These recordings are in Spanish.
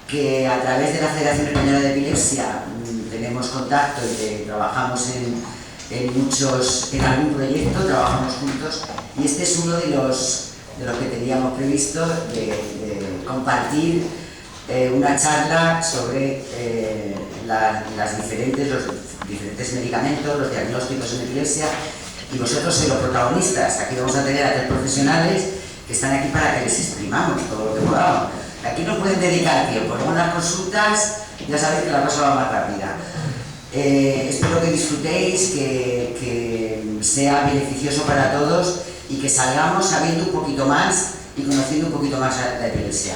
que a través de la Federación Española de Epilepsia tenemos contacto y que trabajamos en algún proyecto, trabajamos juntos, y este es uno de los que teníamos previsto de compartir una charla sobre los diferentes medicamentos, los diagnósticos en epilepsia, y vosotros sois los protagonistas. Aquí vamos a tener a 3 profesionales que están aquí para que les exprimamos todo lo que podamos. Aquí no pueden dedicar tiempo, luego en las consultas ya sabéis que la cosa va más rápida. Espero que disfrutéis, que sea beneficioso para todos y que salgamos sabiendo un poquito más y conociendo un poquito más la epilepsia.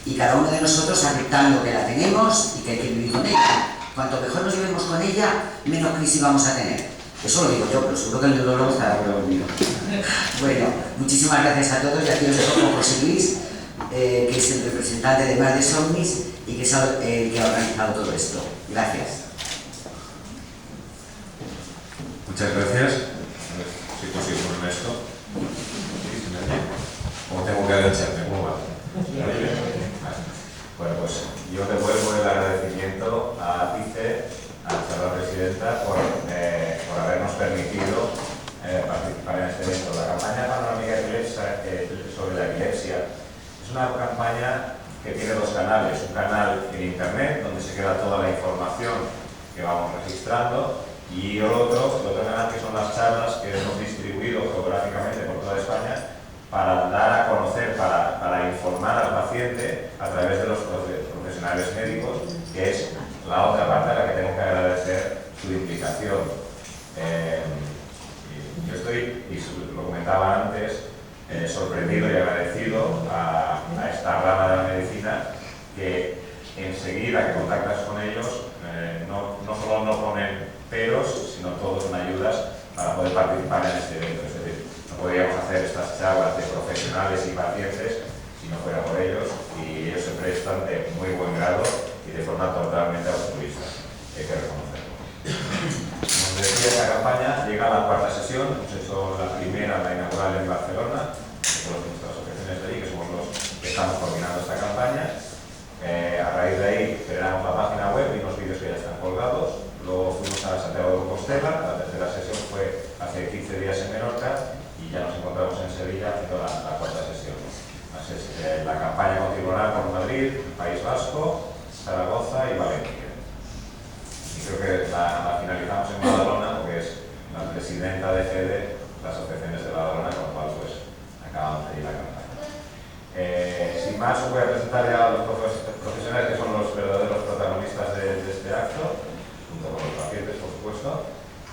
Y cada uno de nosotros aceptando que la tenemos y que hay que vivir con ella. Cuanto mejor nos llevemos con ella, menos crisis vamos a tener. Eso lo digo yo, pero seguro que el neurólogo estará de acuerdo conmigo. Bueno, muchísimas gracias a todos y aquí os dejo con José Luis, que es el representante de Más de Somnis y que es el que ha organizado todo esto. Gracias. Muchas gracias. A ver si consigo ponerme esto. ¿Sí? ¿Se me oye? ¿Cómo tengo que agacharme? ¿Cómo va? Bueno, pues yo devuelvo el agradecimiento a Tice, a la presidenta, por habernos permitido participar en este evento. La campaña panorámica sobre la epilepsia es una campaña que tiene 2 canales. Un canal en internet, donde se queda toda la información que vamos registrando, y el otro canal que son las charlas que hemos distribuido geográficamente por toda España para dar a conocer, para informar al paciente a través de los profesionales médicos, que es la otra parte a la que tengo que agradecer su implicación. Yo estoy, y lo comentaba antes, sorprendido y agradecido a esta rama de la medicina que enseguida que contactas con ellos no solo no ponen peros, sino todos son ayudas para poder participar en este evento. Es decir, no podríamos hacer estas charlas de profesionales y pacientes si no fuera por ellos, y ellos se prestan de muy buen grado y de forma totalmente altruista. Hay que reconocerlo. Como decía, esta campaña llega a la 4ª sesión. Hemos hecho la primera, la inaugural en Barcelona, con nuestras asociaciones de allí, que somos los que estamos coordinando esta campaña. A raíz de ahí generamos la página web y unos vídeos que ya están colgados. Luego fuimos a Santiago de Compostela. La 3ª sesión fue hace 15 días en Menorca y ya nos encontramos en Sevilla haciendo la 4ª sesión. Así es, la campaña continuará por Madrid, País Vasco, Zaragoza y Valencia. Y creo que la finalizamos en Badalona, porque es la presidenta de FEDE, las asociaciones de Badalona, con lo cual pues acabamos de ir la campaña. Sin más, os voy a presentar ya a los profesionales que son los verdaderos protagonistas de este acto, junto con los pacientes, por supuesto.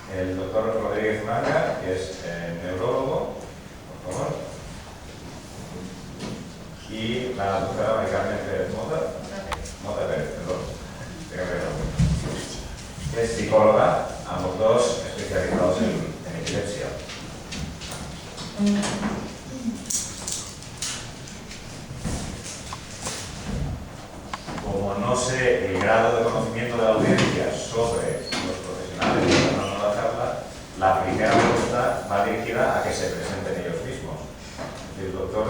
El doctor Rodríguez Manga, que es neurólogo, por favor. Y la doctora María Carmen Pérez Mota Pérez, perdón, que es psicóloga, ambos dos especializados en epilepsia. Como no sé el grado de conocimiento de la audiencia sobre los profesionales que están dando la charla, la primera pregunta va dirigida a que se presenten ellos mismos. Es decir, doctor,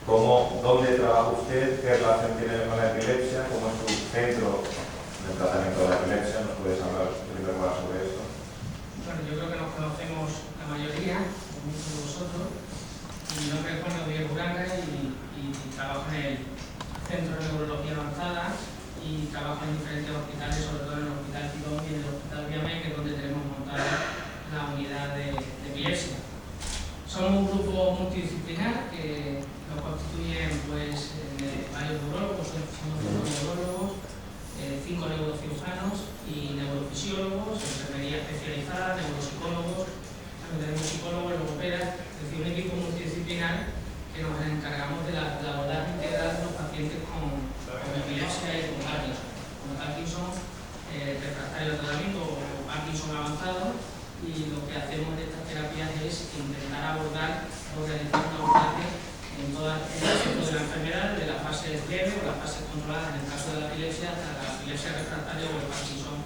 ¿dónde trabaja usted? ¿Qué relación tiene con la epilepsia? ¿Cómo es su centro de tratamiento de la epilepsia? ¿Nos puedes hablar un poquito más sobre esto? Bueno, yo creo que nos conocemos la mayoría, muchos de vosotros. Mi nombre es Juan Rodríguez Uranga y trabajo en el Centro de Neurología Avanzada y trabajo en diferentes hospitales, sobre todo en el Hospital Tidón y en el Hospital Viamé, que es donde tenemos montada la unidad de epilepsia. Somos un grupo multidisciplinar que lo constituyen pues, varios neurólogos, somos neurólogos, 5 neurocirujanos y neurofisiólogos, enfermería especializada, neuropsicólogos, también tenemos psicólogos, logopedas, es decir, un equipo multidisciplinar que nos encargamos de la abordaje integral de los pacientes con epilepsia y con Parkinson. Con Parkinson refractario de tratamiento o Parkinson avanzado, y lo que hacemos de estas terapias es intentar abordar o realizar un abordaje en todo el aspecto de la enfermedad, de las fases leves o las fases controladas en el caso de la epilepsia, hasta la epilepsia refractaria o el Parkinson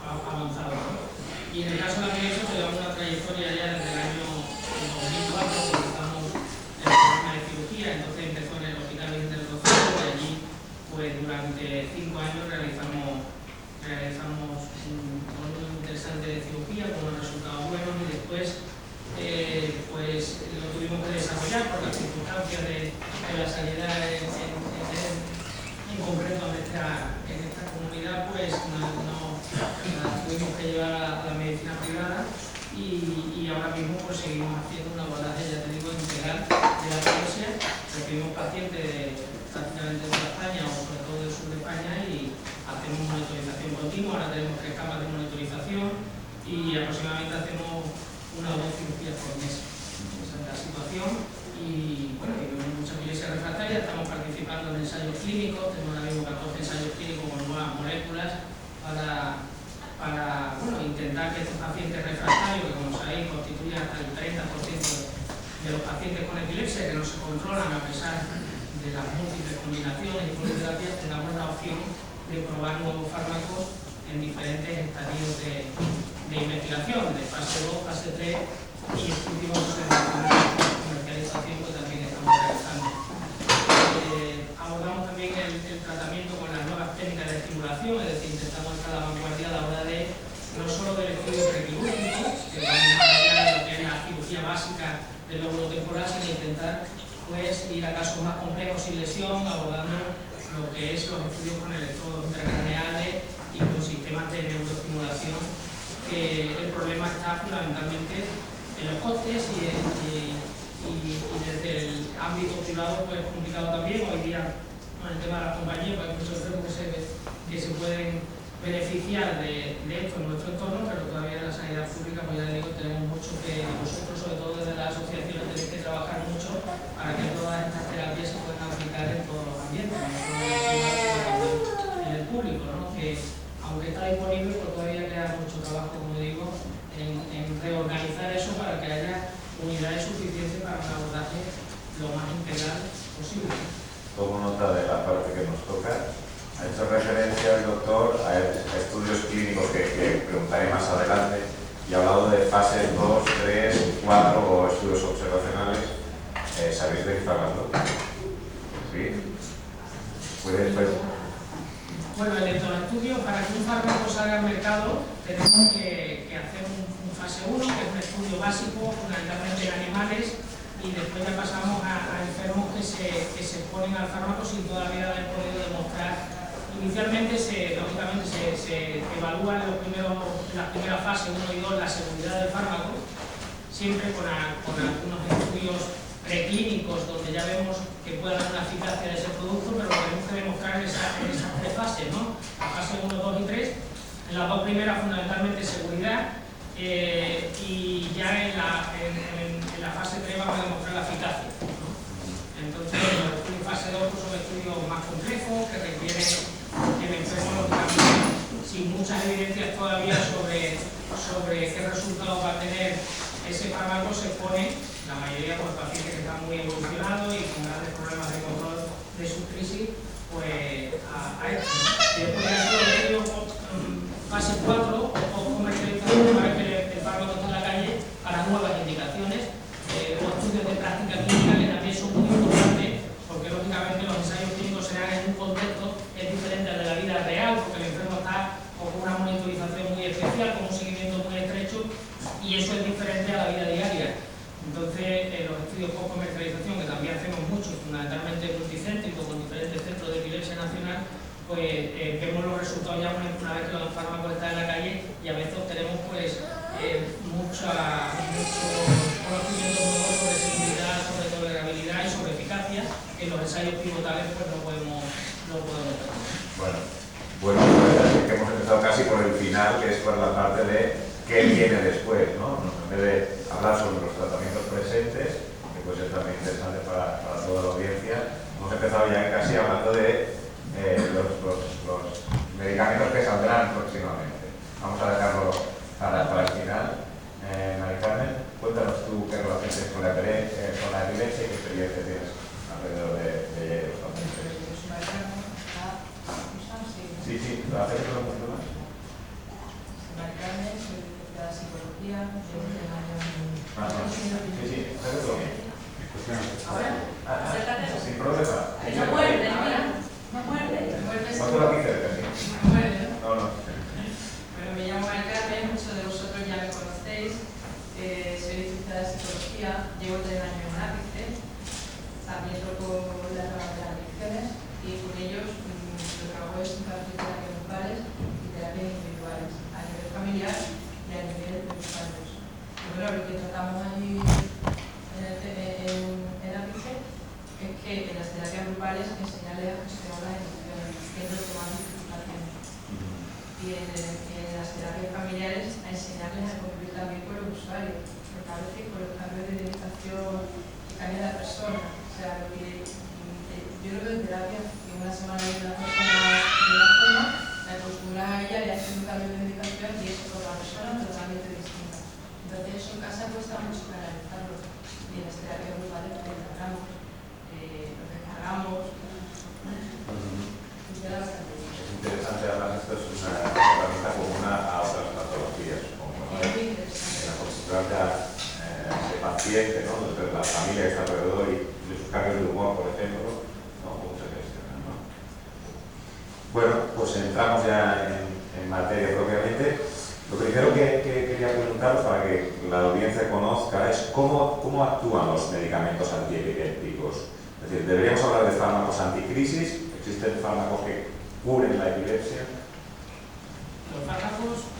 avanzado. Y en el caso de la epilepsia llevamos una trayectoria ya desde el año 2004, que estamos en el programa de cirugía. Entonces empezó en el Hospital Vicente del Rocío, y allí pues durante durante 5 años realizamos un volumen interesante de cirugía con unos resultados buenos y después pues lo tuvimos que desarrollar por las circunstancias de la sanidad en concreto en esta comunidad, pues no tuvimos que llevar a la medicina privada y ahora mismo pues seguimos haciendo un abordaje, ya te digo, integral de la epilepsia. Recibimos pacientes prácticamente de toda España o sobre todo del sur de España y hacemos monitorización continua. Ahora tenemos 3 camas de monitorización y aproximadamente hacemos 1 o 2 cirugías por mes. Esa es la situación y bueno, hay mucha epilepsia refractaria. Estamos participando en ensayos clínicos, tenemos ahora mismo 14 ensayos clínicos con nuevas moléculas para bueno, intentar que estos pacientes refractarios, que como sabéis constituyen hasta el 30% de los pacientes con epilepsia que no se controlan a pesar de las múltiples combinaciones y politerapias, tengamos la opción de probar nuevos fármacos en diferentes estadios de investigación, de fase 2, fase 3 y este último de comercialización que también estamos realizando. Abordamos también el tratamiento con las nuevas técnicas de estimulación, es decir, intentamos estar a la vanguardia a la hora de no solo del estudio prequirúrgico, que vamos a hablar de lo que es la cirugía básica del lóbulo temporal, sino intentar pues ir a casos más complejos sin lesión, abordando lo que es los estudios con electrodos intracraneales y con sistemas de neuroestimulación, que el problema está fundamentalmente en los costes y desde el ámbito privado pues es complicado también. Hoy día con el tema de las compañías pues hay muchos enfermos que se pueden beneficiar de esto en nuestro entorno, pero todavía en la sanidad pública, pues ya digo, tenemos mucho que vosotros, sobre todo desde las asociaciones, tenéis que trabajar mucho para que todas estas terapias se puedan aplicar en todos los ambientes, no solo en el público, ¿no? Que aunque está disponible, pues todavía queda mucho trabajo, como digo, en reorganizar eso para que haya unidades suficientes para un abordaje lo más integral posible. Tomo nota de la parte que nos toca. Ha hecho referencia el doctor a estudios clínicos que preguntaré más adelante y ha hablado de fases 2, 3, 4 o estudios observacionales. ¿Sabéis de qué está hablando? ¿Sí? ¿Puedes ver? Bueno, el estudio, para que un fármaco salga al mercado, tenemos que hacer un fase 1, que es un estudio básico, fundamentalmente en animales, y después ya pasamos a enfermos que se ponen al fármaco sin todavía haber podido demostrar. Inicialmente, lógicamente, se evalúa en las primeras fases 1 y 2 la seguridad del fármaco, siempre con algunos estudios preclínicos donde ya vemos que puede haber una eficacia de ese producto, pero tenemos que demostrar en esas 3 fases, ¿no? La fase 1, 2 y 3. En las 2 primeras, fundamentalmente, seguridad, y ya en la fase 3 vamos a demostrar la eficacia, ¿no? Entonces, los estudios fase 2 son estudios más complejos que requieren que el enfermo, sin muchas evidencias todavía sobre qué resultados va a tener ese fármaco, se pone, la mayoría por pacientes que están muy evolucionados y con grandes problemas de control de su crisis, pues a esto. Y después de eso, el estudio fase 4 o comercialización para que el fármaco esté en la calle para nuevas indicaciones, o estudios de práctica clínica que también son muy importantes, porque lógicamente los ensayos clínicos se dan en un contexto es diferente al de la vida real, porque el enfermo está con una monitorización muy especial, con un seguimiento muy estrecho, y eso es diferente a la vida diaria. Entonces, los estudios post comercialización, que también hacemos muchos, fundamentalmente multicéntricos con diferentes centros de epilepsia nacional, pues vemos los resultados ya una vez que el fármaco está en la calle, y a veces obtenemos pues mucho conocimiento nuevo sobre seguridad, sobre tolerabilidad y sobre eficacia, que en los ensayos pivotales pues no podemos ver. Bueno, pues que hemos empezado casi por el final, que es por la parte de qué viene después, ¿no? En vez de hablar sobre los tratamientos presentes, que puede ser también interesante para toda la audiencia, hemos empezado ya casi hablando de los medicamentos que saldrán próximamente. Vamos a dejarlo para el final. Mari Carmen, cuéntanos tú qué relación tienes con la epilepsia y qué experiencia tienes alrededor de los pacientes. Sí, ¿lo haces todo el mundo más? Mari Carmen, soy licenciada en psicología, llevo 10 años en... Sí, hacerlo bien. ¿Ahora? Sin problema. No muerde, mira. No muerde. ¿Cuánto la familia, llevo 3 años en ápice, también toco la rama de las adicciones y con ellos lo que hago es terapias grupales y terapias individuales, a nivel familiar y a nivel de los padres. Pero lo que tratamos allí en ápice es que en las terapias grupales enseñarles a gestionar las emociones, que es lo que más dificultad tiene. Y en las terapias familiares a enseñarles a convivir también con los usuarios, porque a veces con los cambios de dedicación que cambia la persona. O sea, lo que yo creo que en terapia, que una semana de una persona de una forma, la acostumbras a ella y haces un cambio de dedicación y eso con la persona totalmente distinta. Entonces eso en casa cuesta mucho canalizarlo. Y en las terapias grupales lo descargamos, lo descargamos. Y queda bastante bien. Es interesante, además, esto es una herramienta común a otras patologías, como la consulta de paciente, ¿no? De la familia que está alrededor y de sus cambios de humor, por ejemplo, ¿no? Cómo se gestiona, ¿no? Bueno, pues entramos ya en materia propiamente. Lo primero que quería preguntaros para que la audiencia conozca es cómo actúan los medicamentos antiepilépticos. Es decir, deberíamos hablar de fármacos anticrisis. ¿Existen fármacos que cubren la epilepsia? Los fármacos,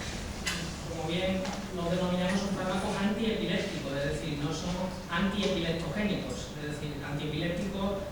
como bien los denominamos, son fármacos antiepilépticos, es decir, no son antiepileptogénicos. Es decir, antiepiléptico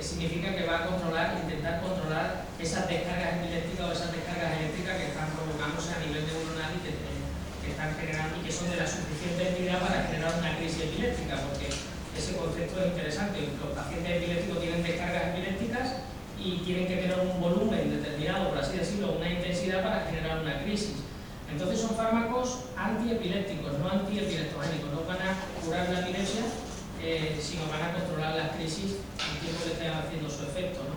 significa que va a intentar controlar esas descargas epilépticas o esas descargas eléctricas que están provocándose a nivel neuronal y que están generando y que son de la suficiente entidad para generar una crisis epiléptica, porque ese concepto es interesante. Los pacientes epilépticos tienen descargas epilépticas y tienen que tener un volumen determinado, por así decirlo, una intensidad para generar una crisis. Entonces son fármacos antiepilépticos, no antiepileptogénicos, no van a curar la epilepsia, sino van a controlar las crisis al tiempo que estén haciendo su efecto, ¿no?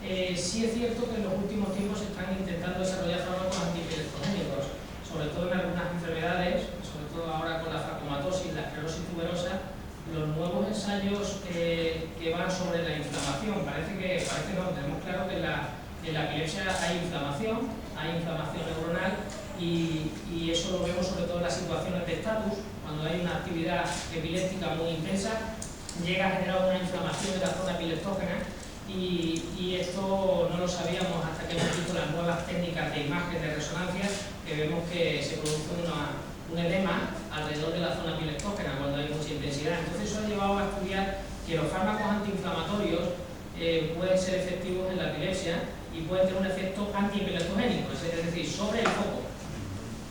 Sí es cierto que en los últimos tiempos se están intentando desarrollar fármacos antiepileptogénicos, sobre todo en algunas enfermedades, sobre todo ahora con la facomatosis, la esclerosis tuberosa. Los nuevos ensayos que van sobre la inflamación, parece que no, tenemos claro que en la epilepsia hay inflamación neuronal y eso lo vemos sobre todo en las situaciones de estatus, cuando hay una actividad epiléptica muy intensa, llega a generar una inflamación de la zona epileptógena y esto no lo sabíamos hasta que hemos visto las nuevas técnicas de imagen de resonancia, que vemos que se produce un edema alrededor de la zona epileptógena cuando hay mucha intensidad. Entonces eso ha llevado a estudiar que los fármacos antiinflamatorios pueden ser efectivos en la epilepsia y pueden tener un efecto antiepileptogénico, es decir, sobre el foco.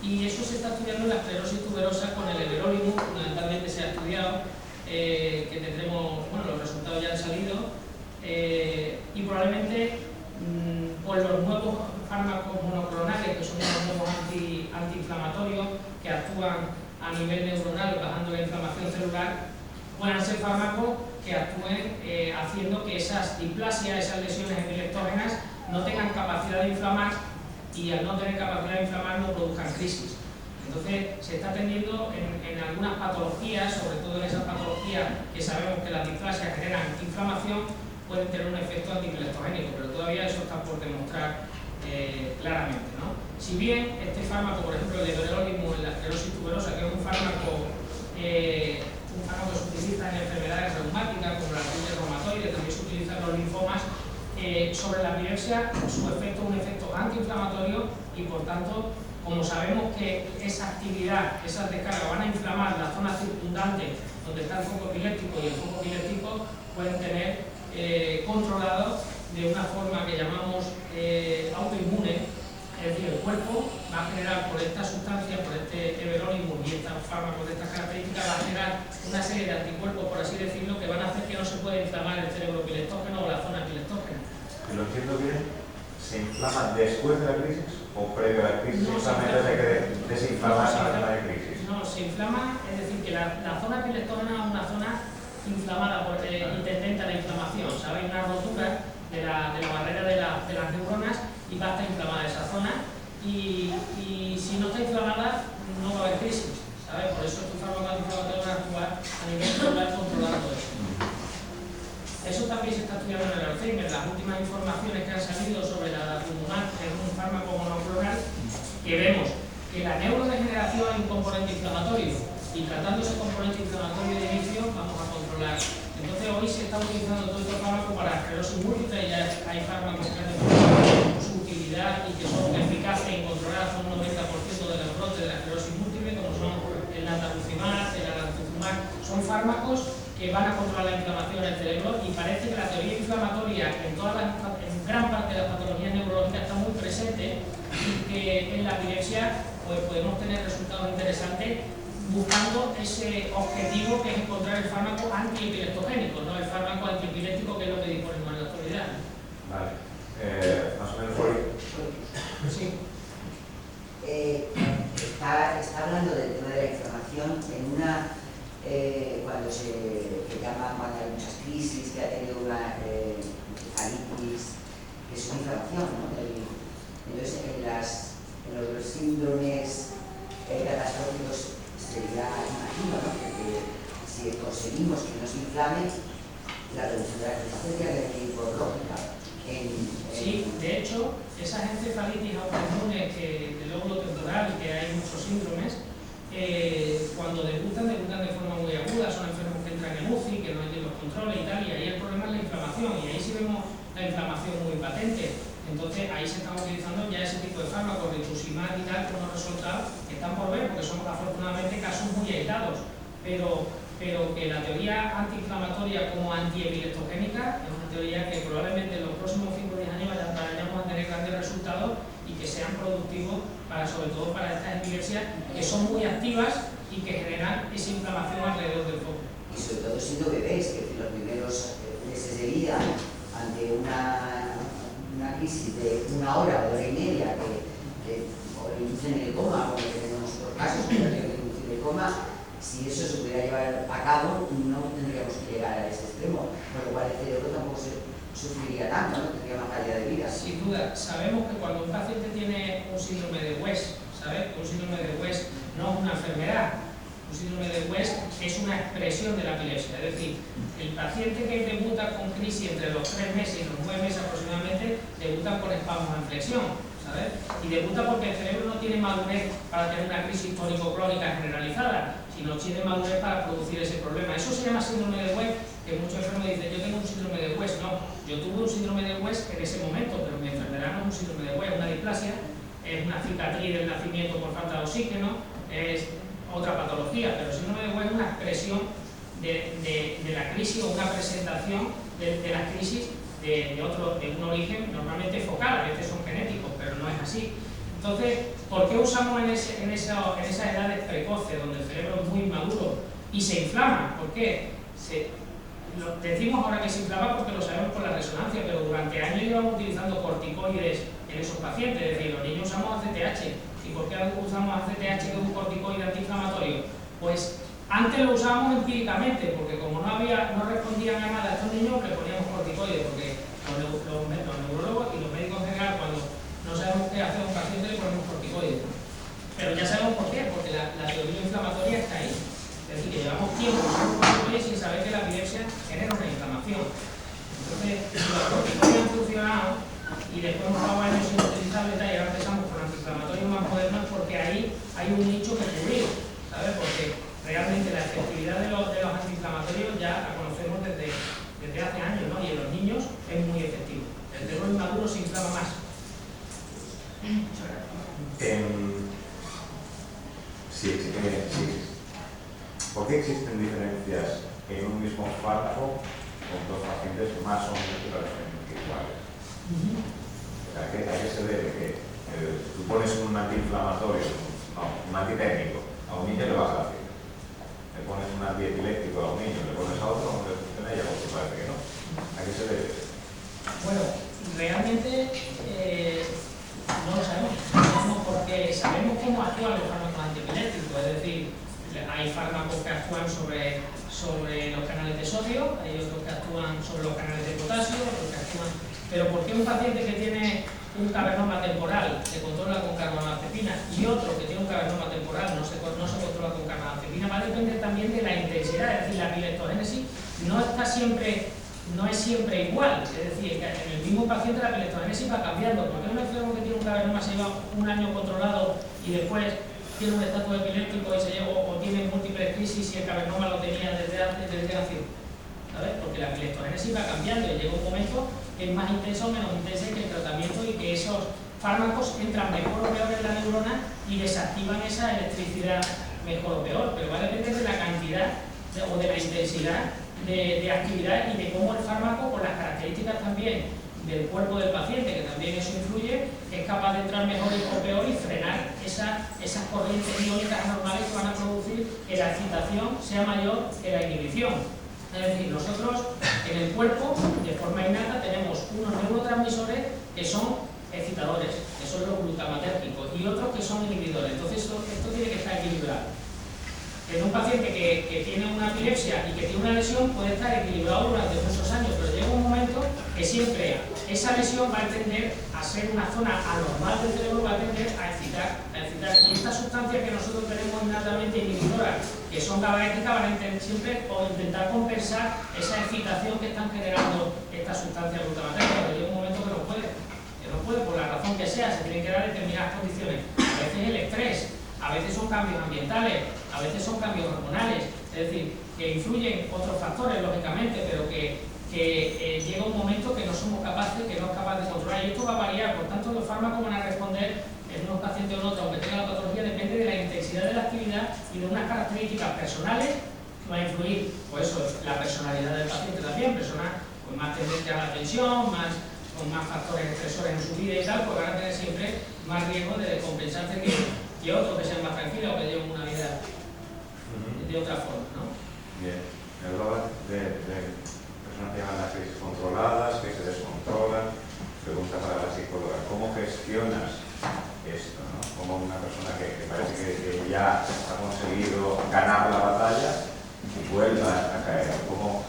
Y eso se está estudiando en la esclerosis tuberosa con el everolimus, fundamentalmente se ha estudiado, que tendremos, bueno, los resultados ya han salido, y probablemente por los nuevos fármacos monoclonales, que son los nuevos antiinflamatorios, que actúan a nivel neuronal, bajando la inflamación celular, puedan ser fármacos que actúen haciendo que esas displasias, esas lesiones epileptógenas no tengan capacidad de inflamar y al no tener capacidad de inflamar no produzcan crisis. Entonces se está atendiendo en algunas patologías, sobre todo en esas patologías que sabemos que las displasias generan inflamación, pueden tener un efecto antipileptogénico, pero todavía eso está por demostrar claramente, ¿no? Si bien este fármaco, por ejemplo el everolimus en la esclerosis tuberosa, que es un fármaco que se utiliza en enfermedades reumáticas como la artritis reumatoide, también se utiliza en los linfomas, sobre la epilepsia su efecto es un efecto antiinflamatorio y por tanto, como sabemos que esa actividad, esas descargas van a inflamar la zona circundante donde está el foco epiléptico y el foco epiléptico pueden tener controlado de una forma que llamamos autoinmune, es decir, el cuerpo va a generar por esta sustancia, por este everolimus y estos fármacos de estas características, va a generar una serie de anticuerpos, por así decirlo, que van a hacer que no se pueda inflamar el cerebro epileptógeno o la zona epileptógena. Si lo entiendo bien, ¿se inflama después de la crisis o previo a la crisis? No, solamente se que desinflama la zona de crisis. No, se inflama, es decir, que la zona epileptógena es una zona inflamada y tendente a la inflamación. O sea, hay una rotura de la barrera de las neuronas y va a estar inflamada esa zona y si no está inflamada no va a haber crisis, ¿sabes? Por eso estos fármacos antiinflamatorios van a actuar a nivel celular controlando eso. Eso también se está estudiando en el Alzheimer. Las últimas informaciones que han salido sobre la adalimumab, que es un fármaco monoclonal, que vemos que la neurodegeneración es un componente inflamatorio y tratando ese componente inflamatorio de inicio vamos a controlar. Entonces hoy se está utilizando todo este fármaco para esclerosis múltiple, y ya hay fármacos que han demostrado su utilidad y que son eficaces en controlar hasta un 90% de los brotes de la esclerosis múltiple, como son el natalizumab, el alantuzumab. Son fármacos que van a controlar la inflamación en el cerebro, y parece que la teoría inflamatoria en gran parte de las patologías neurológicas está muy presente, y que en la epilepsia pues podemos tener resultados interesantes buscando ese objetivo, que es encontrar el fármaco antiepileptogénico, no el fármaco antiepiléptico, que es lo que disponemos en la actualidad. Vale. Más o menos por ahí. Sí. Está hablando del tema de la inflamación en una, cuando hay muchas crisis, que ha tenido una encefalitis, que es una inflamación, ¿no? Entonces, en los síndromes catastróficos sería, imagino, ¿no? Que si conseguimos que no se inflame, la reducción de la inflamación tiene que ir por lógica. Sí, de hecho, esas encefalitis autoinmunes del lóbulo temporal, que hay muchos síndromes, cuando debutan de forma muy aguda, son enfermos que entran en UCI, que no hay los controles y tal, y ahí el problema es la inflamación, y ahí sí vemos la inflamación muy patente. Entonces ahí se están utilizando ya ese tipo de fármacos, rituximab y tal, con unos resultados que están por ver, porque son afortunadamente casos muy aislados, pero que la teoría antiinflamatoria como antiepileptogénica es una teoría que probablemente en los próximos 5 o 10 años vayamos a tener grandes resultados y que sean productivos sobre todo para estas epilepsias que son muy activas y que generan esa inflamación alrededor del foco. Y sobre todo siendo bebés, que los primeros meses de vida, ante una crisis de 1 hora o 1 hora y media, o inducen el coma, como tenemos por casos que inducen el coma, si eso se pudiera llevar a cabo, no tendríamos que llegar a ese extremo, con lo cual el cerebro tampoco sufriría tanto, no tendría más calidad de vida. Sin duda, sabemos que cuando un paciente tiene un síndrome de West, ¿sabes? Un síndrome de West no es una enfermedad, un síndrome de West es una expresión de la epilepsia, es decir, el paciente que debuta con crisis entre los 3 meses y los 9 meses aproximadamente, debuta con espasmos en flexión, ¿sabes? Y debuta porque el cerebro no tiene madurez para tener una crisis tónico-clónica generalizada, sino tiene madurez para producir ese problema. Eso se llama síndrome de West, que muchos enfermos dicen, yo tengo un síndrome de West. No, yo tuve un síndrome de West en ese momento, pero mi enfermedad no es un síndrome de West, es una displasia, es una cicatriz del nacimiento por falta de oxígeno, es otra patología, pero el síndrome de West es una expresión de la crisis, o una presentación de la crisis de un origen normalmente focal. A veces son genéticos, pero no es así. Entonces, ¿por qué usamos en esas edades precoces, donde el cerebro es muy maduro y se inflama? ¿Por qué? Decimos ahora que se inflama porque lo sabemos por la resonancia, pero durante años llevamos utilizando corticoides en esos pacientes. Es decir, los niños usamos ACTH. ¿Y por qué usamos ACTH, que es un corticoide antiinflamatorio? Pues antes lo usábamos empíricamente, porque como no respondían a nada a estos niños, le poníamos corticoides, porque los neurólogos y los médicos en general, cuando no sabemos qué hacer a un paciente, le ponemos corticoides. Pero ya sabemos por qué, porque la teoría inflamatoria está ahí. Es decir, que llevamos tiempo usando corticoides sin saber que la epilepsia genera una inflamación. Entonces, los corticoides han funcionado y después hemos dado años sin utilizarlos y ahora empezamos con antiinflamatorios más modernos, porque ahí hay un nicho que cubrir, ¿sabes? Porque realmente la efectividad de los antiinflamatorios ya la conocemos desde hace años, ¿no? Y en los niños es muy efectivo. El cerebro inmaduro se inflama más. Sí. ¿Por qué existen diferencias en un mismo fármaco con 2 pacientes más o menos iguales? ¿A qué se debe? Que tú pones un antiinflamatorio, un antitécnico, a un niño le vas a hacer. Le pones un antiepiléptico a un niño, le pones a otro, no le funciona y a otro parece que no. ¿A qué se debe? Bueno, realmente no lo sabemos. No sabemos porque sabemos cómo actúan los fármacos antiepilépticos, es decir, hay fármacos que actúan sobre los canales de sodio, hay otros que actúan sobre los canales de potasio, otros que actúan... Pero ¿por qué un paciente que tiene un cavernoma temporal se controla con carbamazepina y otro que tiene un cavernoma temporal no se controla con carbamazepina? Va a depender también de la intensidad, es decir, la epileptogénesis no es siempre igual, es decir, que en el mismo paciente la epileptogénesis va cambiando, porque un enfermo que tiene un cavernoma se lleva 1 año controlado y después tiene un estatus epiléptico y se lleva, o tiene múltiples crisis y el cavernoma lo tenía desde que nació, ¿sabes? Porque la epiléptogénesis va cambiando y llega un momento que es más intenso o menos intenso que el tratamiento y que esos fármacos entran mejor o peor en la neurona y desactivan esa electricidad mejor o peor, pero va a depender de la cantidad o de la intensidad de actividad y de cómo el fármaco, con las características también del cuerpo del paciente, que también eso influye, es capaz de entrar mejor o peor y frenar esas corrientes iónicas anormales que van a producir que la excitación sea mayor que la inhibición. Es decir, nosotros en el cuerpo, de forma innata, tenemos unos neurotransmisores que son excitadores, que son los glutamatérgicos, y otros que son inhibidores. Entonces esto tiene que estar equilibrado. En un paciente que tiene una epilepsia y que tiene una lesión puede estar equilibrado durante muchos años, pero llega un momento que siempre esa lesión va a tender a ser una zona anormal del cerebro, va a tender a excitar. Y estas sustancias que nosotros tenemos innatamente inhibidoras, que son GABAérgicas, van a siempre intentar compensar esa excitación que están generando estas sustancias glutamatérgicas, pero llega un momento que no puede, por la razón que sea, se tienen que dar determinadas condiciones. A veces el estrés, a veces son cambios ambientales, a veces son cambios hormonales, es decir, que influyen otros factores, lógicamente, pero que llega un momento que no somos capaces, que no es capaz de controlar, y esto va a variar. Por tanto, los fármacos van a responder en unos pacientes o en otros, aunque tengan la patología, depende de la intensidad de la actividad y de unas características personales que van a influir, pues eso, la personalidad del paciente también, personas pues, más tendentes a la tensión, con más factores estresores en su vida y tal, pues van a tener siempre más riesgo de descompensarse que otros que sean más tranquilos o que lleven una vida de otra forma, ¿no? Bien, me hablaba de personas que llevan las crisis controladas, que se descontrolan. Pregunta para la psicóloga, ¿cómo gestionas esto, ¿no? Como una persona que parece que ya ha conseguido ganar la batalla y vuelve a caer? ¿Cómo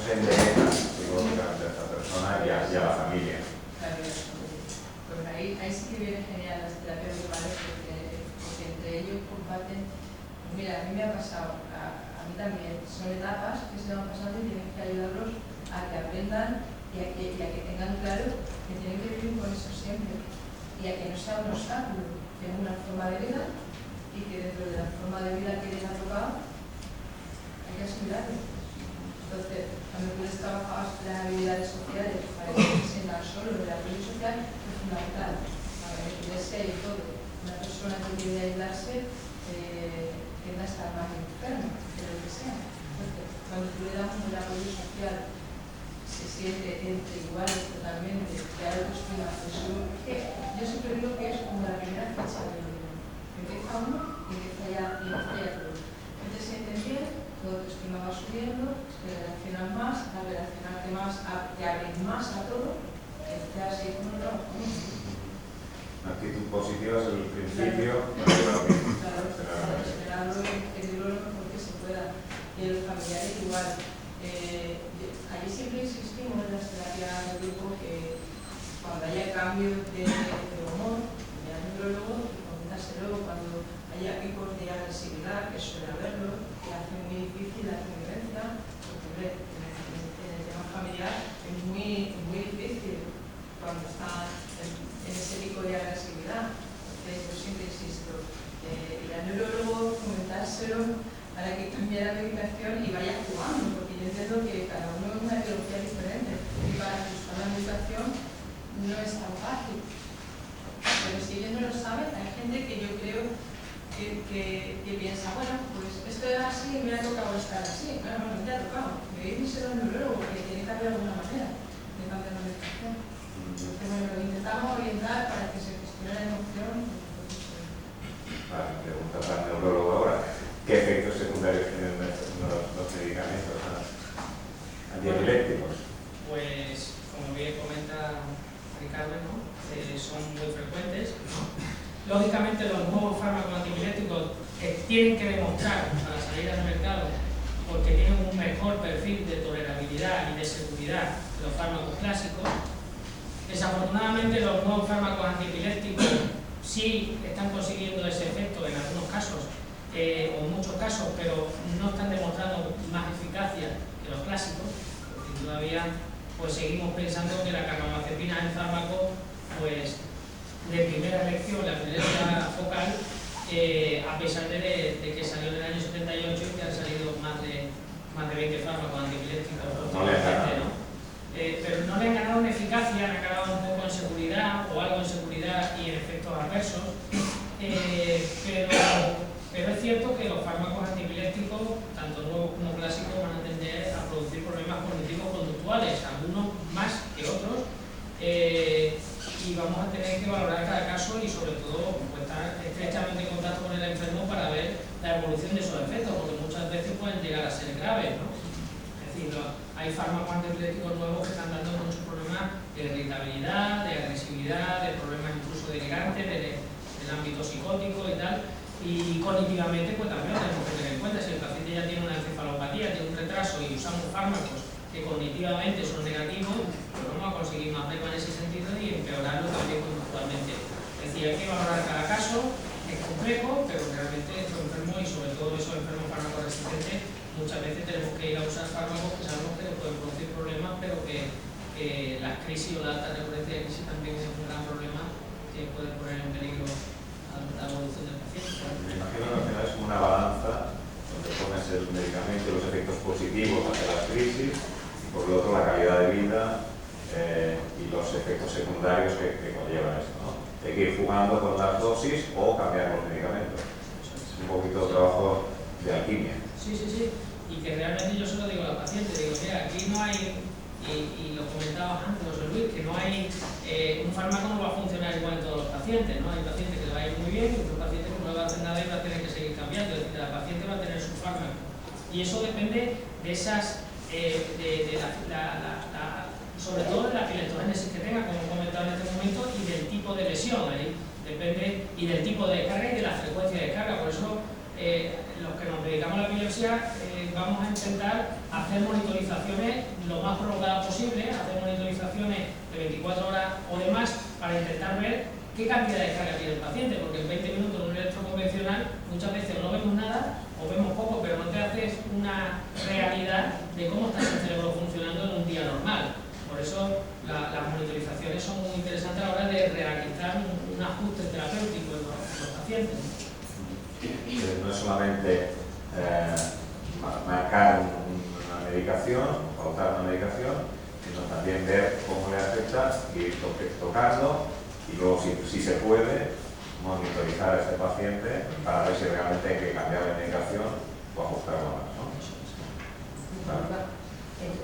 se endereza psicológicamente a esta persona y a la familia? Pues ahí sí que viene genial las terapias grupales porque entre ellos comparten. Mira, a mí me ha pasado, a mí también, son etapas que se van pasando y tienes que ayudarlos a que aprendan y a que tengan claro que tienen que vivir con eso siempre y a que no sea un obstáculo, que es una forma de vida y que dentro de la forma de vida que les ha tocado hay que asumirlo. Entonces, cuando tú les trabajabas las habilidades sociales para que no se sientan solos, el apoyo social es fundamental para que pudiese y todo. Una persona que quiere aislarse tiende a estar más enferma, de lo que sea. Entonces, cuando tú le das el apoyo social, se siente entre iguales totalmente, que hay autoestima, yo siempre digo que es como la primera fecha del libro. Empieza uno y empieza ya todo. Entonces se siente bien, tu autoestima va subiendo, te relacionas más, al relacionarte más, te abres más a todo, te así como no. Una actitud positiva es el principio. Claro, esperando el libro lo mejor que se pueda. Y los familiares igual. Allí siempre insistimos en las terapias de grupo que cuando haya cambios de humor, de neurólogo, comentárselo cuando haya picos de agresividad, que suele haberlo, que hace muy difícil la convivencia, porque en el tema familiar es muy difícil cuando está en ese pico de agresividad. Entonces yo siempre insisto, ir al neurólogo, comentárselo para que cambie la medicación y vaya jugando, porque yo entiendo que cada uno es una etiología diferente y para ajustar la medicación no es tan fácil. Pero si ellos no lo saben, hay gente que yo creo que piensa, bueno, pues esto es así y me ha tocado estar así. Bueno, no me ha tocado. Me dice al neurólogo porque tiene que haber alguna manera de cambiar la medicación. Entonces, bueno, lo intentamos orientar para que se gestione la emoción. Vale, pregunta para el neurólogo ahora. ¿Qué efectos secundarios tienen los medicamentos antiepilépticos? Pues, como bien comenta Ricardo, ¿no? Son muy frecuentes. Lógicamente, los nuevos fármacos antiepilépticos tienen que demostrar para salir al mercado porque tienen un mejor perfil de tolerabilidad y de seguridad que los fármacos clásicos. Desafortunadamente, los nuevos fármacos antiepilépticos sí están consiguiendo ese efecto en algunos casos, o en muchos casos, pero no están demostrando más eficacia que los clásicos, porque todavía pues, seguimos pensando que la carbamazepina es el fármaco pues, de primera elección, la primera focal, a pesar de que salió en el año 78 y que han salido más de 20 fármacos antiepilépticos últimamente, ¿no? Pero no le han ganado en eficacia, le han ganado un poco en seguridad o algo en seguridad y en efectos adversos, pero es cierto que los fármacos antiepilépticos, tanto nuevos como clásicos, van a tender a producir problemas cognitivos conductuales, algunos más que otros, y vamos a tener que valorar cada caso y sobre todo pues, estar estrechamente en contacto con el enfermo para ver la evolución de esos efectos, porque muchas veces pueden llegar a ser graves, ¿no? Es decir, hay fármacos antiepilépticos nuevos que están dando muchos problemas de irritabilidad, de agresividad, de problemas incluso delirantes, del ámbito psicótico y tal, y cognitivamente pues también lo tenemos que tener en cuenta. Si el paciente ya tiene una encefalopatía, tiene un retraso y usamos fármacos que cognitivamente son negativos, pues vamos a conseguir más beca en ese sentido y empeorarlo también conductualmente. Es decir, hay que valorar cada caso, es complejo, pero realmente estos enfermos y sobre todo esos enfermos farmacoresistentes muchas veces tenemos que ir a usar fármacos que sabemos que les pueden producir problemas, pero que las crisis o la alta recurrencia de crisis también es un gran problema que puede poner en peligro la evolución del paciente. Me imagino que al final es una balanza donde pones el medicamento y los efectos positivos hacia las crisis y por lo otro la calidad de vida y los efectos secundarios que conllevan esto, ¿no? Hay que ir jugando con las dosis o cambiar los medicamentos. Es un poquito de trabajo de alquimia. Sí. Y que realmente yo se lo digo a los pacientes, digo, mira, aquí no hay, y lo comentabas antes, José Luis, que no hay, un fármaco no va a funcionar igual en todos los pacientes, ¿no? Hay pacientes que le va a ir muy bien y otros pacientes que no le va a hacer nada y va a tener que seguir cambiando, es decir, la paciente va a tener su fármaco. Y eso depende de esas, sobre todo de la pilectogénesis que tenga, como he comentado en este momento, y del tipo de lesión, depende, y del tipo de carga y de la frecuencia de carga. Por eso, los que nos dedicamos a la epilepsia vamos a intentar hacer monitorizaciones lo más prolongadas posible, hacer monitorizaciones de 24 horas o demás para intentar ver qué cantidad de carga tiene el paciente, porque en 20 minutos en un electroconvencional muchas veces no vemos nada o vemos poco, pero no te haces una realidad de cómo está el cerebro funcionando en un día normal. Por eso las monitorizaciones son muy interesantes a la hora de realizar un ajuste terapéutico en los pacientes. No es solamente marcar una medicación, pautar una medicación, sino también ver cómo le afecta, ir tocando y luego, si se puede, monitorizar a este paciente para ver si realmente hay que cambiar la medicación o ajustarlo más, ¿no? Claro.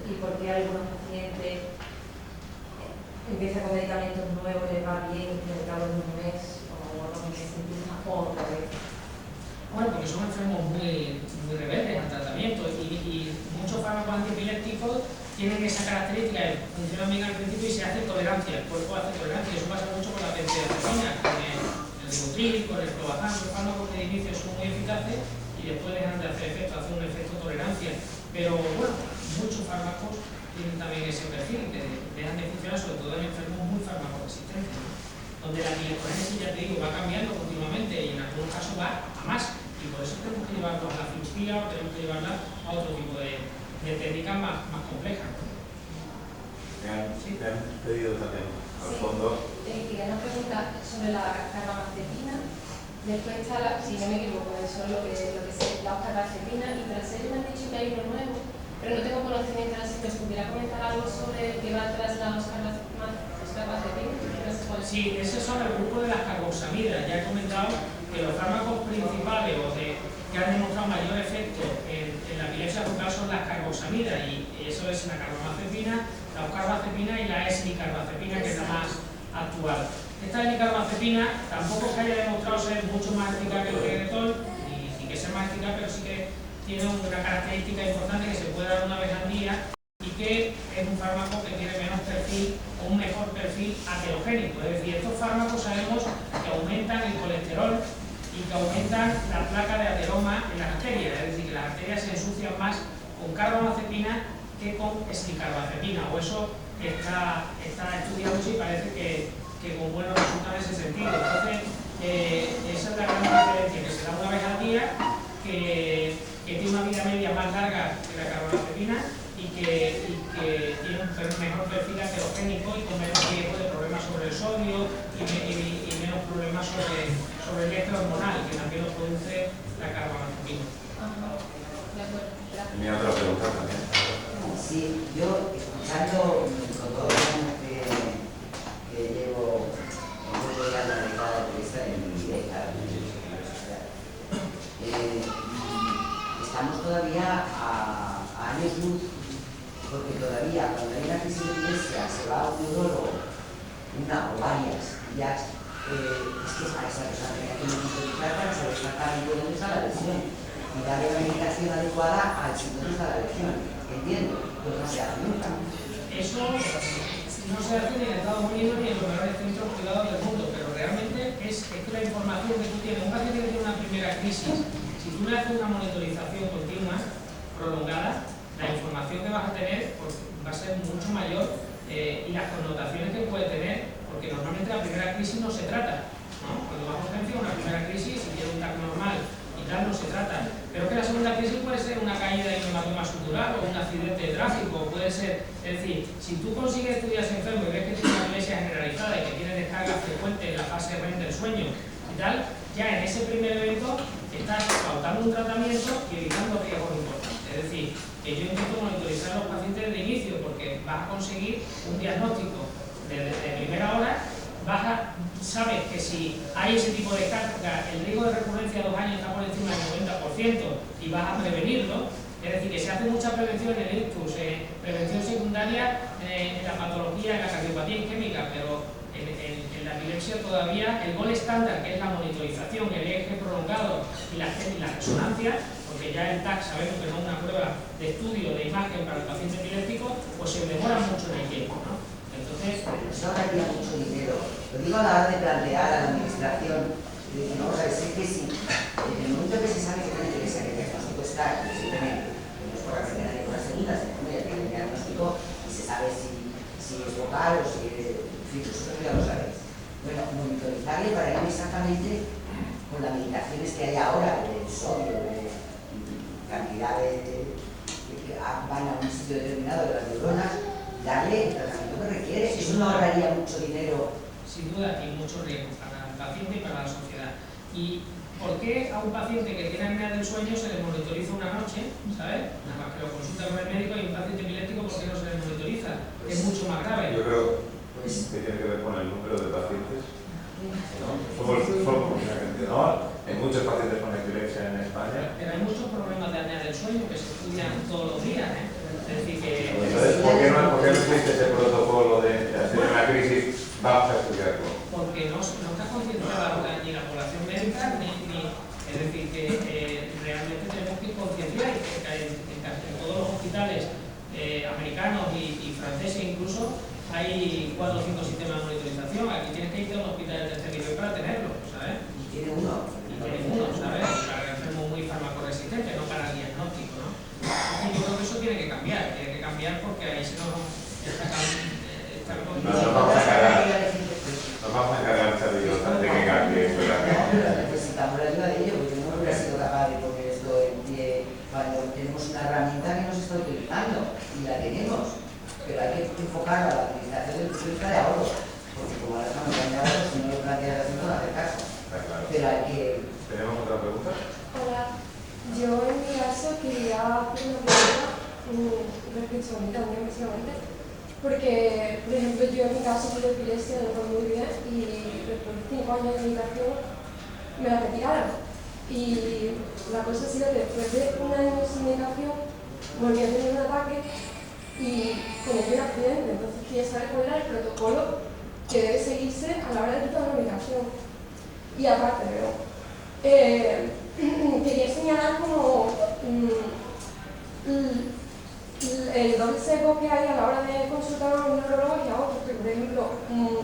¿Y por qué algunos pacientes empiezan con medicamentos nuevos, les va bien y al cabo de un mes o unos meses empiezan otra vez? Bueno, porque son enfermos muy rebeldes al tratamiento y muchos fármacos antiepilépticos tienen esa característica, funcionan bien al principio y se hace tolerancia, el cuerpo hace tolerancia, y eso pasa mucho con la benzodiazepina, con el ribotril, con el clobazam, son fármacos que de inicio son muy eficaces y después dejan de hacer efecto, hacen un efecto tolerancia. Pero bueno, muchos fármacos tienen también ese perfil, que dejan de funcionar sobre todo en enfermos muy farmacoresistentes, ¿no? Donde la pilectogénesis, ya te digo, va cambiando continuamente y en algunos casos va a más. Y por eso tenemos que llevarlo a la cirugía o tenemos que llevarla a otro tipo de técnicas más complejas. Me han pedido también, al fondo. Quería una pregunta sobre la carbamazepina. Después está, si no me equivoco, eso es lo que sé, la carbamazepina, y tras ello me han dicho que hay uno nuevo, pero no tengo conocimiento. Si me pudiera comentar algo sobre qué va tras la carbamazepina. Sí, ese son el grupo de las carboxamidas. Ya he comentado que los fármacos principales que han demostrado mayor efecto en la epilepsia focal son las carboxamidas, y eso es la carbamazepina, la ocarbazepina y la esnicarbazepina, que es la más actual. Esta esnicarbazepina tampoco es que haya demostrado ser mucho más eficaz que el reggaetón, ni que sea más eficaz, pero sí que tiene una característica importante, que se puede dar una vez al día y que es un fármaco que tiene menos perfil o un mejor perfil aterogénico. Es decir, estos fármacos sabemos que aumentan el colesterol y que aumentan la placa de ateroma en las arterias, es decir, que las arterias se ensucian más con carbamazepina que con esnicarbazepina, o eso está estudiado y parece que con buenos resultados en ese sentido. Entonces, esa es la gran diferencia, que se da una vez al día, que tiene una vida media más larga que la carbamazepina y que tiene un mejor perfil aterogénico y con menos riesgo de problemas sobre el sodio y menos problemas sobre sobre el eje hormonal, que también lo produce la carbamazepina. De acuerdo, gracias. ¿Tenía otra pregunta también? Sí, yo escuchando con todos los años que llevo en la analizada de esta en mi vida, estamos todavía a años luz, porque todavía cuando hay una crisis de epilepsia se va a un neurólogo, una o varias, y ya es que a esa persona tenía que monitorizar para saber exactamente dónde está la lesión y darle la medicación adecuada al sitio donde está la lesión. Entiendo, pero no se hace nunca. Eso no se hace ni en Estados Unidos ni en los mejores centros privados del mundo, pero realmente es que la información que tú tienes, un paciente que tiene una primera crisis, si tú le haces una monitorización continua, prolongada, la información que vas a tener pues, va a ser mucho mayor y las connotaciones que puede tener, porque normalmente la primera crisis no se trata, ¿no? Cuando vas a urgencia, una primera crisis, si tiene un TAC normal y tal, no se trata. Pero que la segunda crisis puede ser una caída de un hematoma subdural o un accidente de tráfico, puede ser, es decir, si tú consigues estudiar ese enfermo y ves que tiene una epilepsia generalizada y que tiene descargas frecuentes en la fase REM del sueño y tal, ya en ese primer evento estás pautando un tratamiento y evitando riesgos importantes. Es decir, que yo intento monitorizar a los pacientes de inicio porque vas a conseguir un diagnóstico de primera hora, sabes que si hay ese tipo de carga, el riesgo de recurrencia a 2 años está por encima del 90% y vas a prevenirlo. Es decir, que se hace mucha prevención en el ictus, prevención secundaria en la patología, en la cardiopatía isquémica, pero en la epilepsia todavía el gol estándar, que es la monitorización, el eje prolongado y la resonancia, porque ya el TAC sabemos que no es una prueba de estudio de imagen para el paciente epiléptico, pues se demora mucho en el tiempo, ¿no? Entonces, eso ahorraría mucho dinero. Lo digo a la hora de plantear a la administración, vamos a decir que sí, en el momento que se sabe que tiene epilepsia, que el diagnóstico está, simplemente, no es por la primera ni por la segunda, sino que ya tiene el diagnóstico y se sabe si es vocal o si es, en fin, vosotros ya lo sabéis. Bueno, monitorizarle para ir exactamente con las medicaciones que hay ahora, de sodio, de cantidad que van a un sitio determinado de las neuronas, darle el tratamiento que requiere. Eso no ahorraría mucho dinero. Sin duda, y mucho riesgo para el paciente y para la sociedad. ¿Y por qué a un paciente que tiene apnea del sueño se le monitoriza una noche, ¿sabes? Nada más que lo consulta con el médico, y un paciente epiléptico, ¿por qué no se le monitoriza? Es mucho más grave. Yo creo que tiene que ver con el número de pacientes. ¿No? ¿no? Hay muchos pacientes con epilepsia en España. Pero hay muchos problemas de apnea del sueño que se estudian todos los días, ¿eh? Es decir, que... Entonces, ¿por qué no existe ese protocolo de hacer una crisis? Vamos a estudiarlo. Porque no está concienciada ni la población médica, es decir, que realmente tenemos que concienciar en todos los hospitales americanos y franceses incluso hay 4 o 5 sistemas de monitorización. Aquí tienes que irte a un hospital de tercer nivel para tenerlo, ¿sabes? Y tiene uno, ¿sabes? Para enfermos muy farmacoresistentes, no para el diagnóstico, ¿no? Y yo creo que eso tiene que cambiar porque ahí se nos Nos vamos a encargar, Xavi, de que cambie esto. necesitamos la ayuda de ellos, porque yo no hubiera sido capaz de poner esto en pie cuando tenemos una herramienta que no se está utilizando, y la tenemos, pero hay que enfocar a la administración del punto de vista de ahorro, porque como ahora estamos cambiando, si no lo planteas así no va a hacer caso. Claro. Pero hay que... ¿Tenemos otra pregunta? Hola, yo en mi caso quería hacer una pregunta respecto a mí también, básicamente, porque, por ejemplo, yo en mi caso tuve epilepsia, no fue muy bien, y después de 5 años de medicación me la retiraron. Y la cosa ha sido que después de 1 año sin medicación volví a tener un ataque y cometí un accidente. Entonces quería saber cuál era el protocolo que debe seguirse a la hora de quitar la medicación. Y aparte, quería señalar como el doble sesgo que hay a la hora de consultar a un neurólogo y a otro. Por ejemplo, un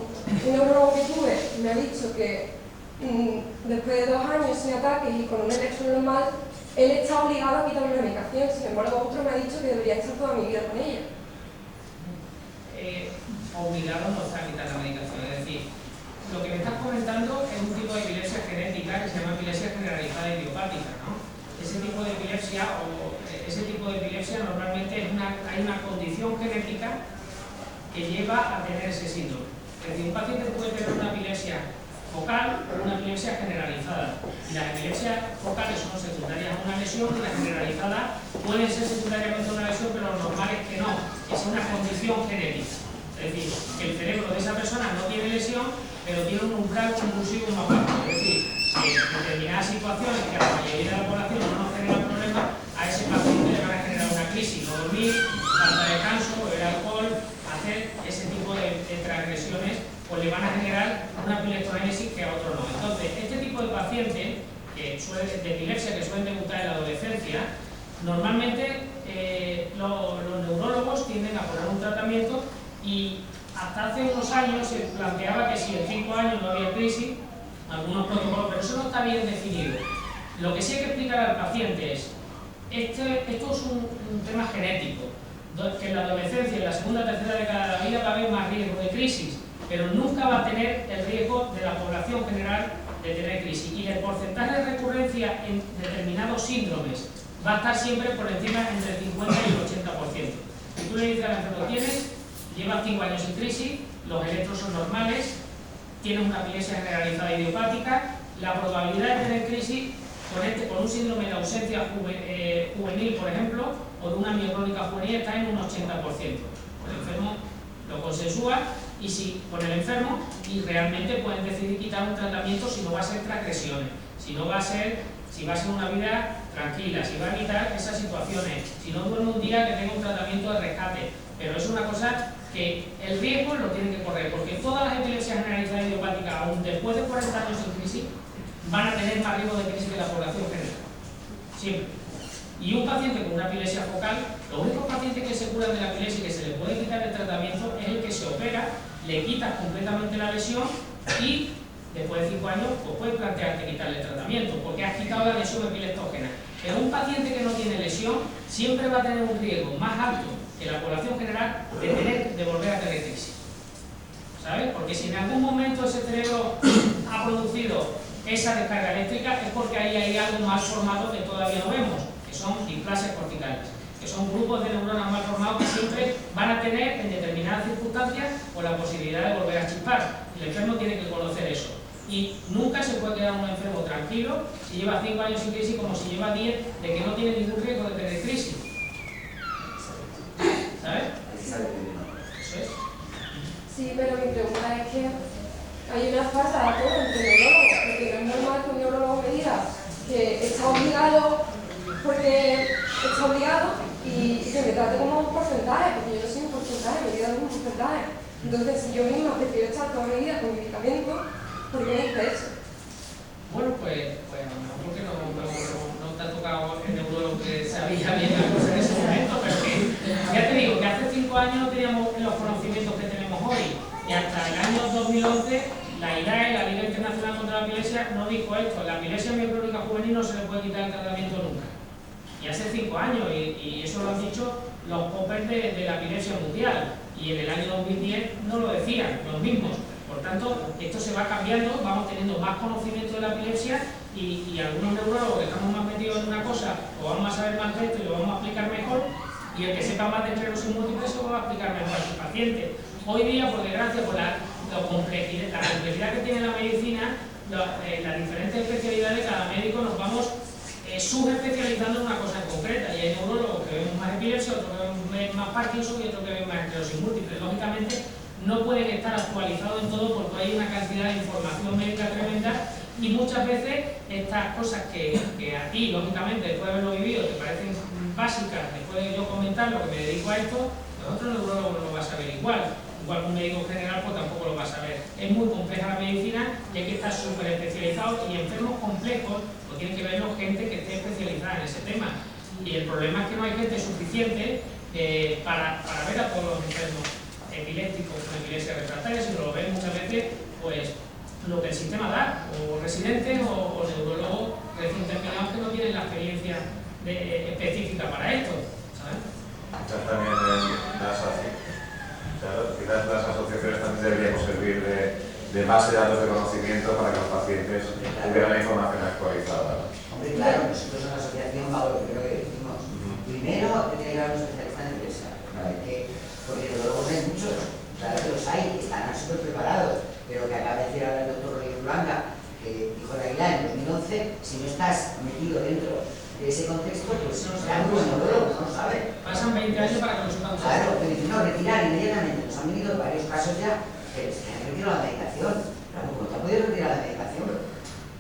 neurólogo que tuve me ha dicho que después de 2 años sin ataques y con un electro normal, él está obligado a quitarme la medicación. Sin embargo, otro me ha dicho que debería estar toda mi vida con ella. Obligado no está a quitar la medicación, es decir, lo que me estás comentando es un tipo de epilepsia genética que se llama epilepsia generalizada idiopática, ¿no? Ese tipo de epilepsia normalmente hay una condición genética que lleva a tener ese síndrome. Es decir, un paciente puede tener una epilepsia focal o una epilepsia generalizada. Y las epilepsias focales son secundarias a una lesión y las generalizadas pueden ser secundariamente a una lesión, pero lo normal es que no, que sea una condición genética. Es decir, que el cerebro de esa persona no tiene lesión, pero tiene un umbral convulsivo más bajo. Es decir, que en determinadas situaciones que a la mayoría de la población no nos generan problemas, a ese paciente le van a generar una crisis, no dormir, falta de descanso, beber alcohol, hacer ese tipo de transgresiones, pues le van a generar una epileptogénesis que a otro no. Entonces, este tipo de pacientes de epilepsia que suelen debutar en la adolescencia, normalmente los neurólogos tienden a poner un tratamiento, y hasta hace unos años se planteaba que si en 5 años no había crisis, algunos protocolos, pero eso no está bien definido. Lo que sí hay que explicar al paciente es, esto es un tema genético, que en la adolescencia, en la segunda o tercera década de la vida va a haber más riesgo de crisis, pero nunca va a tener el riesgo de la población general de tener crisis. Y el porcentaje de recurrencia en determinados síndromes va a estar siempre por encima entre el 50 y el 80%. Si tú le dices al enfermo, llevas 5 años sin crisis, los electros son normales, tienes una epilepsia generalizada idiopática, la probabilidad de tener crisis con un síndrome de ausencia juvenil, por ejemplo, o de una miocrónica juvenil está en un 80%. El enfermo lo consensúa con el enfermo y realmente pueden decidir quitar un tratamiento si no va a ser transgresiones, si va a ser una vida tranquila, si va a evitar esas situaciones, si no duerme un día que tenga un tratamiento de rescate. Pero es una cosa que el riesgo lo tienen que correr, porque todas las epilepsias generalizadas idiopáticas, aún después de 40 años sin crisis, van a tener más riesgo de crisis que la población general. Siempre. Y un paciente con una epilepsia focal, los únicos pacientes que se curan de la epilepsia y que se le puede quitar el tratamiento es el que se opera, le quitas completamente la lesión y después de 5 años pues puedes plantearte quitarle el tratamiento, porque has quitado la lesión epileptógena. Pero un paciente que no tiene lesión siempre va a tener un riesgo más alto que la población general de volver a tener crisis. ¿Sabes? Porque si en algún momento ese cerebro ha producido esa descarga eléctrica es porque ahí hay algo mal formado que todavía no vemos, que son displasias corticales, que son grupos de neuronas mal formados que siempre van a tener en determinadas circunstancias o la posibilidad de volver a chispar. El enfermo tiene que conocer eso. Y nunca se puede quedar un enfermo tranquilo si lleva 5 años sin crisis como si lleva 10 de que no tiene ningún riesgo de tener crisis. ¿Sabes? Eso es. Sí, pero mi pregunta es que hay una falta de acuerdo entre neurólogos, porque no es normal que un neurólogo me diga que está obligado porque está obligado y que me trate como un porcentaje, porque yo no soy un porcentaje, me diga un porcentaje. Entonces, si yo misma prefiero estar toda mi vida con medicamentos, ¿por qué me dice eso? Bueno, pues a lo mejor porque no te ha tocado el neurólogo que sabía bien las cosas en ese momento, pero que ya te digo que hace 5 años no teníamos los conocimientos que tenemos hoy, y hasta el año 2011 la IDAE, la Liga Internacional contra la Epilepsia, no dijo esto: la epilepsia miocrónica juvenil no se le puede quitar el tratamiento nunca. Y hace 5 años, y eso lo han dicho los popers de la epilepsia mundial, y en el año 2010 no lo decían los mismos. Por tanto, esto se va cambiando, vamos teniendo más conocimiento de la epilepsia y algunos neurólogos que estamos más metidos en una cosa, o vamos a saber más de esto y lo vamos a explicar mejor, y el que sepa más de esclerosis múltiple se lo va a explicar mejor a sus pacientes. Hoy día, por desgracia, por la complejidad que tiene la medicina, las diferentes especialidades, cada médico nos vamos subespecializando en una cosa concreta, y hay neurólogos que ven más epilepsia, otros que ven más Parkinson y otros que ven más esclerosis múltiple. Lógicamente, no pueden estar actualizados en todo porque hay una cantidad de información médica tremenda, y muchas veces estas cosas que a ti, lógicamente, después de haberlo vivido, te parecen básicas, después de yo comentar lo que me dedico a esto, pues otro neurólogo no lo va a saber igual que un médico general, pues tampoco lo va a saber. Es muy compleja la medicina y hay que estar súper especializado, y enfermos complejos pues tienen que verlo gente que esté especializada en ese tema. Y el problema es que no hay gente suficiente para ver a todos los enfermos epilépticos con epilepsia refractaria, sino lo ven muchas veces pues lo que el sistema da, o residentes o neurólogos recién terminados que no tienen la experiencia específica para esto, ¿sabes? Quizás también quizás las asociaciones también deberíamos servir de base de datos de conocimiento para que los pacientes tuvieran la información actualizada. Hombre, claro, nosotros en la asociación, Pablo, creo que decimos, primero tiene que ir a un especialista en epilepsia, porque neurólogos hay muchos, claro que los hay, están súper preparados, pero que acaba de decir ahora el doctor Rodríguez Blanca, para que lo sepan ustedes. Claro, pero dicen, no, retirar inmediatamente. Nos han venido varios casos ya que se han retirado la medicación. Claro, ¿cómo te ha podido retirar la medicación?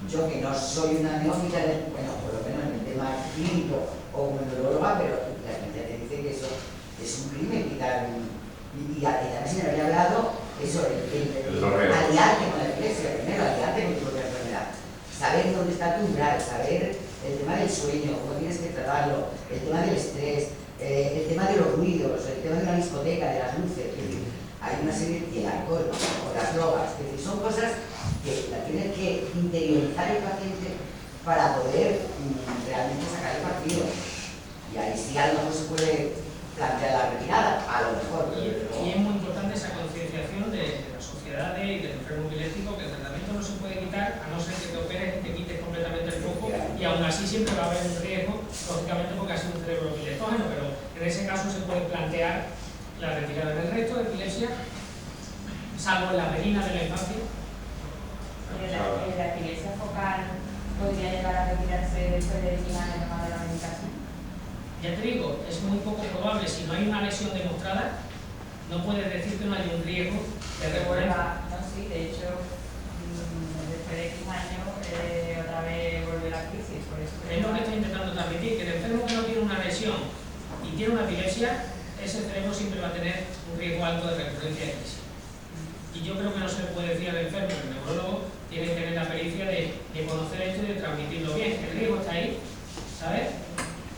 Yo que no soy una neófita, bueno, por lo menos en el tema clínico o como neuróloga, pero la gente te dice que eso es un crimen, quitar y también se me había hablado eso, aliarte con la epilepsia, primero aliarte con tu propia enfermedad, saber dónde está tu umbral, saber el tema del sueño, cómo tienes que tratarlo, el tema del estrés, el tema de los ruidos, el tema de la discoteca, de las luces, es decir, hay una serie de alcohol o las drogas, es decir, son cosas que la tienes que interiorizar el paciente para poder realmente sacar el partido. Y ahí sí a lo mejor se puede plantear la retirada, a lo mejor. Y es muy importante esa concienciación de la sociedad y del enfermo epiléptico, que el tratamiento no se puede quitar a no ser que te operes y te quites completamente el foco, y aún así siempre va a haber un riesgo, lógicamente porque ha sido un cerebro epileptógeno, pero en ese caso se puede plantear la retirada del resto de epilepsia, salvo en la venina de la infancia. ¿La epilepsia focal podría llegar a retirarse después de eliminar el tema de la medicación? Ya te digo, es muy poco probable. Si no hay una lesión demostrada, no puedes decir que no hay un riesgo de recurrencia. No, sí, de hecho, después de X años, otra vez vuelve la crisis. Por eso Es lo que estoy intentando transmitir, que el enfermo que no tiene una lesión y tiene una epilepsia, ese cerebro siempre va a tener un riesgo alto de recurrencia de crisis. Y yo creo que no se le puede decir al enfermo, el neurólogo tiene que tener la pericia de conocer esto y de transmitirlo bien. El riesgo está ahí, ¿sabes?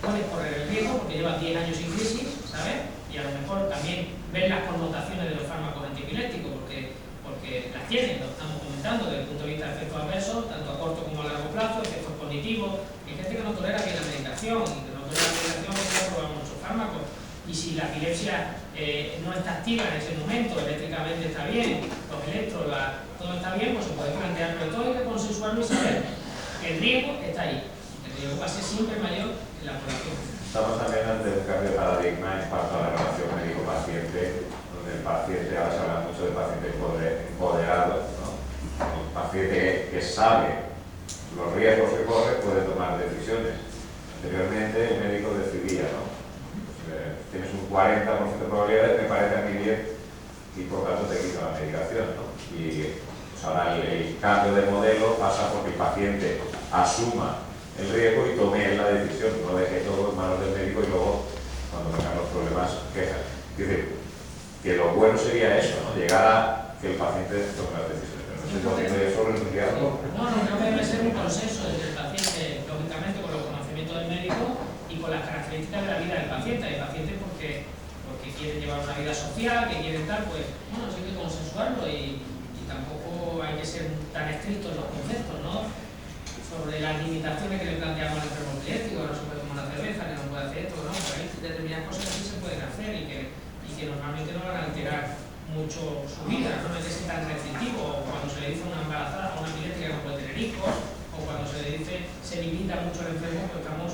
Puedes correr el riesgo porque llevas 10 años sin crisis, ¿sabes? Y a lo mejor también ver las connotaciones de los fármacos antiepilépticos, porque las tienen, lo estamos comentando, desde el punto de vista de efectos adversos, tanto a corto como a largo plazo, efectos cognitivos. Hay gente que no tolera bien la medicación, y que no tolera la medicación porque no probar muchos fármacos. Y si la epilepsia no está activa en ese momento, eléctricamente está bien, los electros, todo está bien, pues se puede plantear, pero todo hay que consensuarlo y saber que el riesgo está ahí. El riesgo va a ser siempre mayor en la población. Estamos también ante un cambio de paradigma en cuanto a la relación médico-paciente, donde el paciente, ahora se habla mucho del paciente empoderado, ¿no? El paciente que sabe los riesgos que corre puede tomar decisiones. Anteriormente el médico decidía, ¿no? Tienes un 40% de probabilidades, me parece a mí bien, y por tanto te quita la medicación, ¿no? Y pues ahora el cambio de modelo pasa porque el paciente asuma el riesgo y tome él la decisión, no deje todo en manos del médico y luego, cuando vengan los problemas, queja. Es decir, que lo bueno sería eso, ¿no? Llegar a que el paciente tome las decisiones. Pero no sé si tiene sobre el riesgo. No, creo que debe ser un consenso entre el paciente, lógicamente con los conocimientos del médico y con las características de la vida del paciente. El paciente porque quiere llevar una vida social, que quiere tal, pues bueno, sí hay que consensuarlo y tampoco hay que ser tan estrictos en los conceptos, ¿no? Sobre las limitaciones que le planteamos al enfermo epiléptico, no se puede tomar una cerveza, que no puede hacer esto, ¿no? Pero hay determinadas cosas que sí se pueden hacer y que normalmente no van a alterar mucho su vida, no es que sea tan restrictivo, o cuando se le dice a una embarazada, a una epiléptica que no puede tener hijos, o cuando se le dice, se limita mucho al enfermo, pues estamos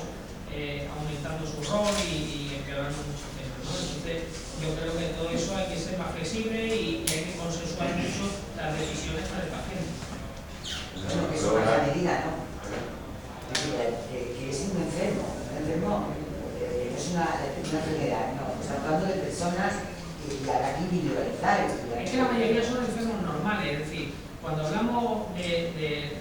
aumentando su rol y empeorando muchos temas, ¿no? Entonces, yo creo que todo eso hay que ser más flexible y hay que consensuar mucho las decisiones para el paciente. Eso es una medida, ¿no? Que es un enfermo no es una enfermedad, no, estamos hablando de personas y habrá que individualizar. Es que la mayoría son enfermos normales, es decir, cuando hablamos de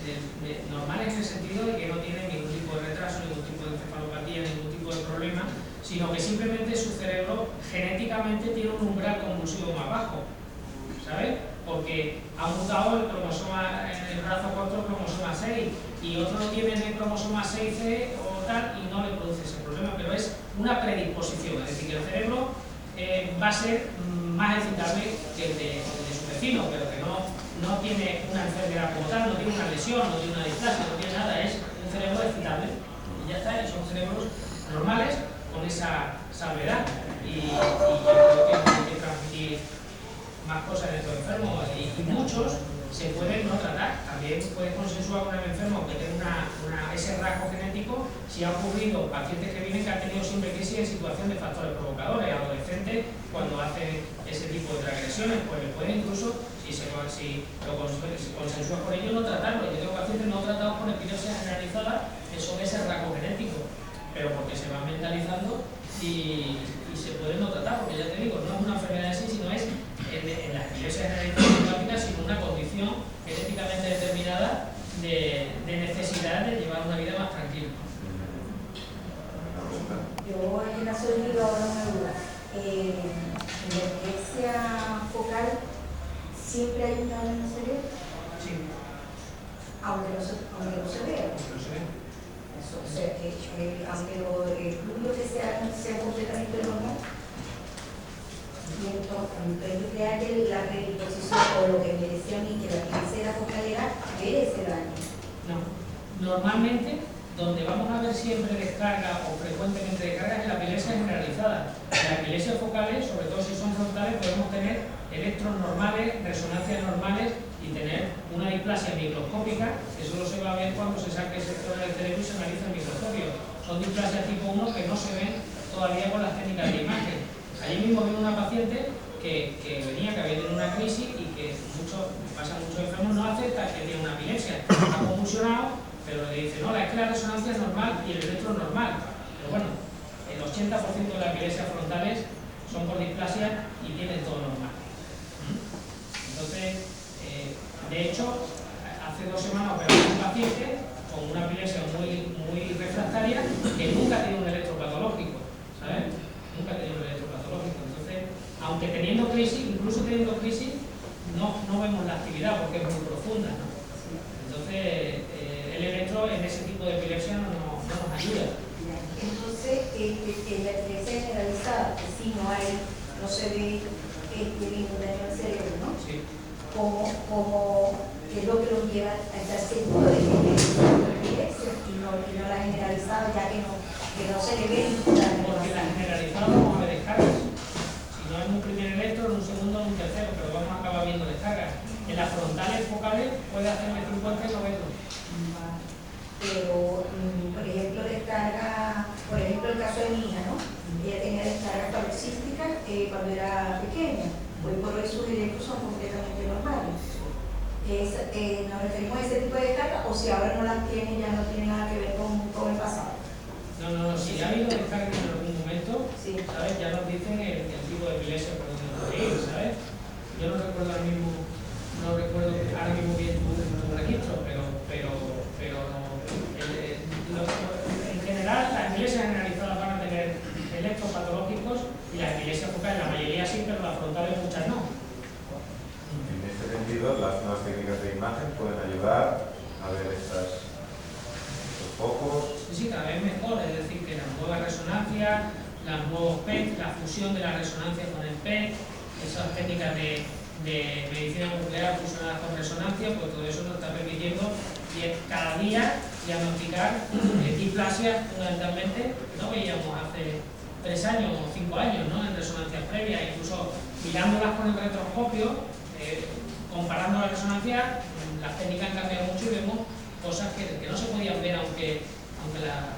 normales en el sentido de que no tienen ningún tipo de retraso, ningún tipo de encefalopatía, ningún tipo de problema, sino que simplemente su cerebro genéticamente tiene un umbral convulsivo más bajo, ¿sabes? Porque ha mutado el cromosoma en el brazo corto, el cromosoma 6, y otro no tiene el cromosoma 6C o tal, y no le produce ese problema, pero es una predisposición, es decir, que el cerebro va a ser más excitable que el de su vecino, pero que no tiene una enfermedad como tal, no tiene una lesión, no tiene una displasia, no tiene nada, es un cerebro excitable, y ya está, y son cerebros normales con esa salvedad, y yo creo que hay que transmitir más cosas de estos enfermos, y muchos se pueden no tratar. También puedes consensuar con el enfermo que tenga ese rasgo genético. Si ha ocurrido pacientes que vienen que han tenido siempre crisis en situación de factores provocadores, adolescentes, cuando hacen ese tipo de transgresiones, pues le pueden incluso, si lo consensúas con ellos, no tratarlo. Yo tengo pacientes no tratados con epilepsia generalizada que son ese rasgo genético, pero porque se van mentalizando y se puede no tratar, porque ya te digo, no es una enfermedad en sí, sino es en la epilepsia generalizada, sino una condición genéticamente determinada de necesidad de llevar una vida más tranquila. Yo en el caso de ahora una duda. En la epilepsia focal siempre hay un daño en el cerebro, Sí, aunque no se vea. no sé. Eso, o sea, que aunque el fluido que sea completamente normal, y entonces que haya la predisposición o lo que me decía a mí que la epilepsia focalera ve ese daño. No. Normalmente, donde vamos a ver siempre descarga o frecuentemente descarga es la epilepsia generalizada. En las epilepsias focales, sobre todo si son frontales, podemos tener electros normales, resonancias normales y tener una displasia microscópica, que solo se va a ver cuando se saque el sector del cerebro y se analiza el microscopio. Son displasias tipo 1 que no se ven todavía con las técnicas de imagen. Allí mismo vino una paciente que venía, que había tenido una crisis y que pasa muchos enfermos, no acepta que tiene una epilepsia. Está convulsionado, pero le dice, no, es que la resonancia es normal y el electro es normal. Pero bueno, el 80% de las epilepsias frontales son por displasia y tienen todo normal. Entonces, de hecho, hace 2 semanas operamos a un paciente con una epilepsia muy refractaria que nunca ha tenido un electropatológico, ¿sabes? Nunca ha tenido un electropatológico. Entonces, aunque teniendo crisis, incluso teniendo crisis, no vemos la actividad porque es muy profunda, ¿no? Entonces, el electro en ese tipo de epilepsia no nos ayuda. Entonces, en la epilepsia generalizada, que sí no se ve ningún daño al cerebro, ¿no? Sí. Como es lo que nos lleva a estar seguro de que es una epilepsia y no la generalizada, ya que no se le ve ningún daño. Porque la generalizada vamos a ver descargas. Si no en un primer electro, en un segundo, en un tercero, pero vamos a acabar viendo descargas. En las frontales focales puede hacerme 50 y no verlo. Pero, por ejemplo, descarga, por ejemplo, el caso de mi hija, ¿no? Ella tenía descargas paroxísticas cuando era pequeña. Hoy por hoy sus electros son completamente normales. ¿Nos referimos a ese tipo de descarga o si ahora no las tiene, ya no tiene nada que ver con el pasado? No, si ha habido descargas en algún momento, Sí. ¿sabes? Ya nos dicen el tipo de epilepsia por donde puede ir, ¿sabes? Yo no recuerdo ahora mismo bien tu registro, pero en general las epilepsias generalizadas van a tener electros patológicos y las epilepsias focales, la mayoría sí, pero las frontales muchas no. En este sentido, las nuevas técnicas de imagen pueden ayudar a ver estos focos. Sí, cada vez mejor, es decir, que las nuevas resonancias, los nuevos PET, la fusión de la resonancia con el PET, esas técnicas de medicina nuclear fusionadas con resonancia, pues todo eso nos está permitiendo cada día diagnosticar displasias fundamentalmente que no veíamos hace 3 años o 5 años, ¿no? En resonancias previas, incluso mirándolas con el retroscopio, comparando la resonancia, las técnicas han cambiado mucho y vemos cosas que no se podían ver aunque la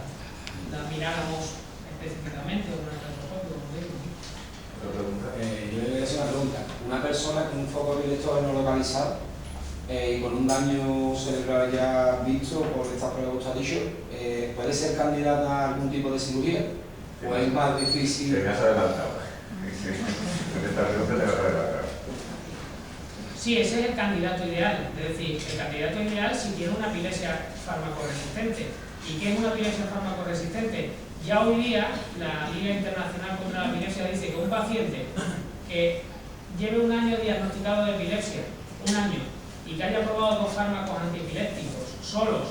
miráramos específicamente o con el retroscopio, como digo. Yo le voy a hacer una pregunta. Una persona con un foco epileptógeno no localizado y con un daño cerebral ya visto por estas pruebas que usted ha dicho, ¿puede ser candidata a algún tipo de cirugía? ¿O es más difícil? Te me has adelantado. Sí, esta pregunta te vas a adelantar. Sí, ese es el candidato ideal. Es decir, el candidato ideal si tiene una epilepsia farmacoresistente. ¿Y qué es una epilepsia farmacoresistente? Ya hoy día la Liga Internacional contra la Epilepsia dice que un paciente que lleve un año diagnosticado de epilepsia, un año, y que haya probado 2 fármacos antiepilépticos solos,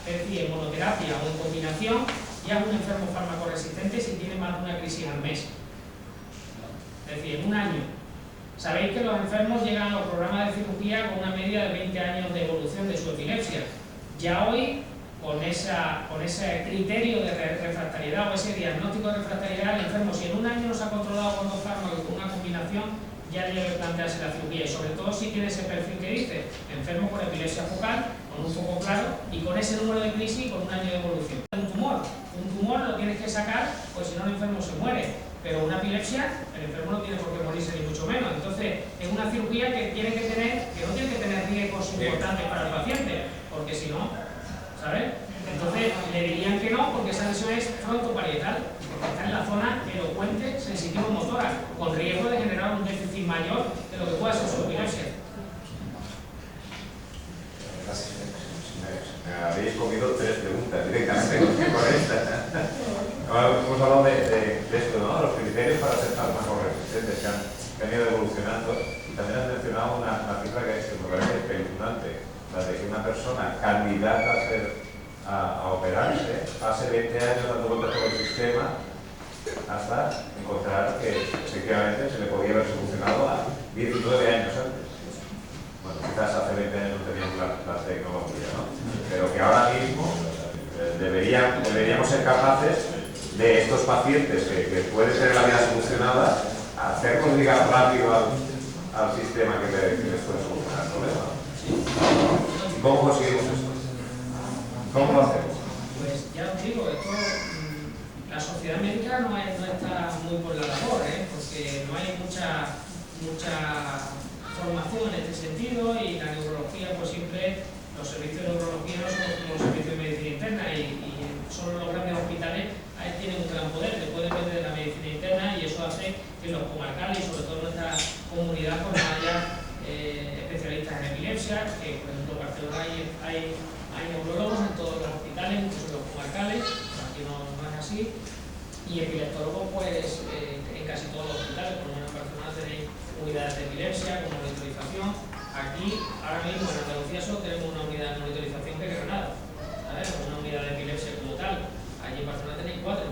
es decir, en monoterapia o en combinación, ya es un enfermo farmacoresistente si tiene más de una crisis al mes. Es decir, en un año. Sabéis que los enfermos llegan a los programas de cirugía con una media de 20 años de evolución de su epilepsia. Ya hoy, con ese criterio de refractariedad o ese diagnóstico de refractariedad, el enfermo, si en un año no se ha controlado con 2 fármacos y con una combinación, ya debe plantearse la cirugía, y sobre todo si tiene ese perfil que dice, enfermo con epilepsia focal, con un foco claro y con ese número de crisis y con un año de evolución. Un tumor lo tienes que sacar, pues si no el enfermo se muere, pero una epilepsia, el enfermo no tiene por qué morirse ni mucho menos. Entonces es una cirugía que no tiene que tener riesgos importantes para el paciente, porque si no, ¿sabes? Entonces le dirían que no, porque esa lesión es frontoparietal. porque está en la zona elocuente sensitivo-motora, con riesgo de generar un déficit mayor de lo que pueda ser su epilepsia. Me habéis comido 3 preguntas directamente con esta. Ahora hemos hablado de esto, ¿no? Los criterios para ser fármacos resistentes que han ido evolucionando, y también has mencionado una cifra que me parece espeluznante, la de que una persona candidata a operarse hace 20 años dando vueltas por el sistema hasta encontrar que efectivamente se le podía haber solucionado a 19 años antes. Bueno, quizás hace 20 años no teníamos la tecnología, ¿no? Pero que ahora mismo deberíamos ser capaces de estos pacientes que pueden tener la vida solucionada, hacerlos llegar rápido al sistema que les puede solucionar el problema. ¿Cómo conseguimos esto? ¿Cómo lo hacemos? Pues ya os digo, esto, la sociedad médica no está muy por la labor, porque no hay mucha formación en este sentido, y la neurología, pues siempre los servicios de neurología no son como los servicios de medicina interna, y solo los grandes hospitales ahí tienen un gran poder, después depende de la medicina interna, y eso hace que los comarcales y sobre todo en nuestra comunidad pues haya especialistas en epilepsia, que por ejemplo en Barcelona hay neurólogos en todos los hospitales, incluso en los comarcales, aquí no es así, y epileptólogos pues en casi todos los hospitales. Por lo menos en Barcelona tenéis unidades de epilepsia con monitorización. Aquí ahora mismo en Andalucía solo tenemos una unidad de monitorización que es Granada, ¿sabes? Una unidad de epilepsia como tal. Allí en Barcelona tenéis 4,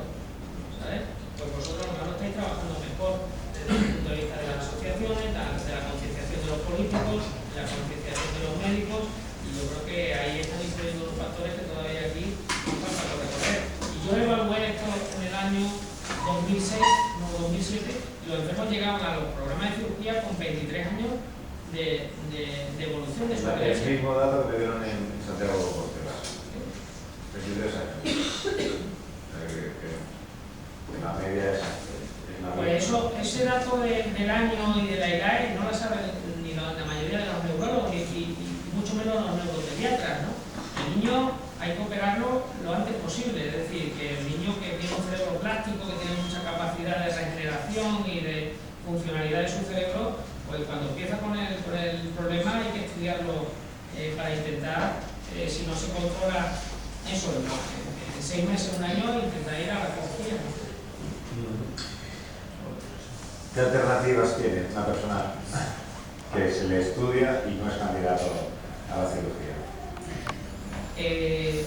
¿sabes? Pues vosotros a lo mejor estáis trabajando mejor desde el punto de vista de las asociaciones, de la concienciación de los políticos, de la concienciación de los médicos, y yo creo que ahí están influyendo unos factores que todavía aquí falta por recorrer. Y yo evalué esto en el año 2006, no 2007, y los enfermos llegaban a los programas de cirugía con 23 años de evolución de su epilepsia. El mismo dato que me dieron en Santiago de Compostela. 23 años. La media es pues ese dato del año y de la edad no lo saben ni la mayoría de los neurólogos, y mucho menos los neuropediatras, ¿no? El niño hay que operarlo lo antes posible, es decir, que el niño que tiene un cerebro plástico, que tiene mucha capacidad de regeneración y de funcionalidad de su cerebro, pues cuando empieza con el problema hay que estudiarlo para intentar, si no se controla eso, en 6 meses, 1 año, intentar ir a la cirugía. ¿Qué alternativas tiene una persona que se le estudia y no es candidato a la cirugía?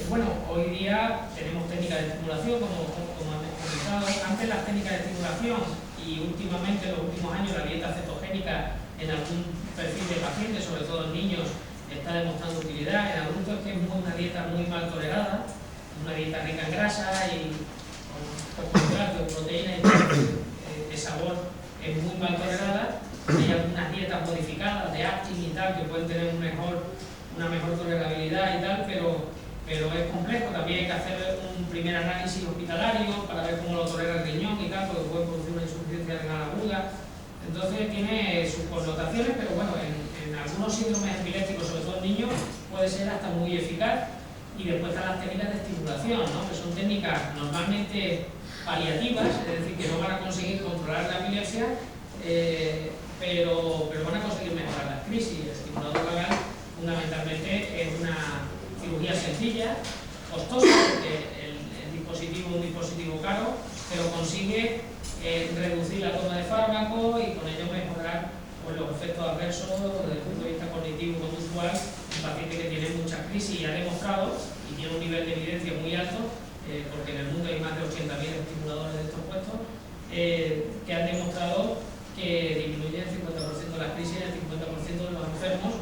Bueno, hoy día tenemos técnicas de estimulación, como hemos comentado. Antes las técnicas de estimulación, y últimamente, en los últimos años, la dieta cetogénica en algún perfil de pacientes, sobre todo en niños, está demostrando utilidad. En adultos es que es una dieta muy mal tolerada, una dieta rica en grasa y con poco hidrato, proteína y de sabor es muy mal tolerada. Hay algunas dietas modificadas de Atkins y tal que pueden tener una mejor tolerabilidad y tal, pero es complejo. También hay que hacer un primer análisis hospitalario para ver cómo lo tolera el riñón y tal, porque puede producir una insuficiencia renal aguda. Entonces tiene sus connotaciones, pero bueno, en algunos síndromes epilépticos, sobre todo en niños, puede ser hasta muy eficaz. Y después están las técnicas de estimulación, ¿no? Que son técnicas normalmente paliativas, es decir, que no van a conseguir controlar la epilepsia, pero van a conseguir mejorar las crisis. El estimulador vagal fundamentalmente es una cirugía sencilla, costosa, porque el dispositivo es un dispositivo caro, pero consigue reducir la toma de fármaco y con ello mejorar pues, los efectos adversos desde el punto de vista cognitivo y conductual. Un paciente que tiene muchas crisis y ha demostrado, y tiene un nivel de evidencia muy alto, porque en el mundo hay más de 80.000 estimuladores de estos puestos, que han demostrado que disminuye el 50% de las crisis y el 50% de los enfermos,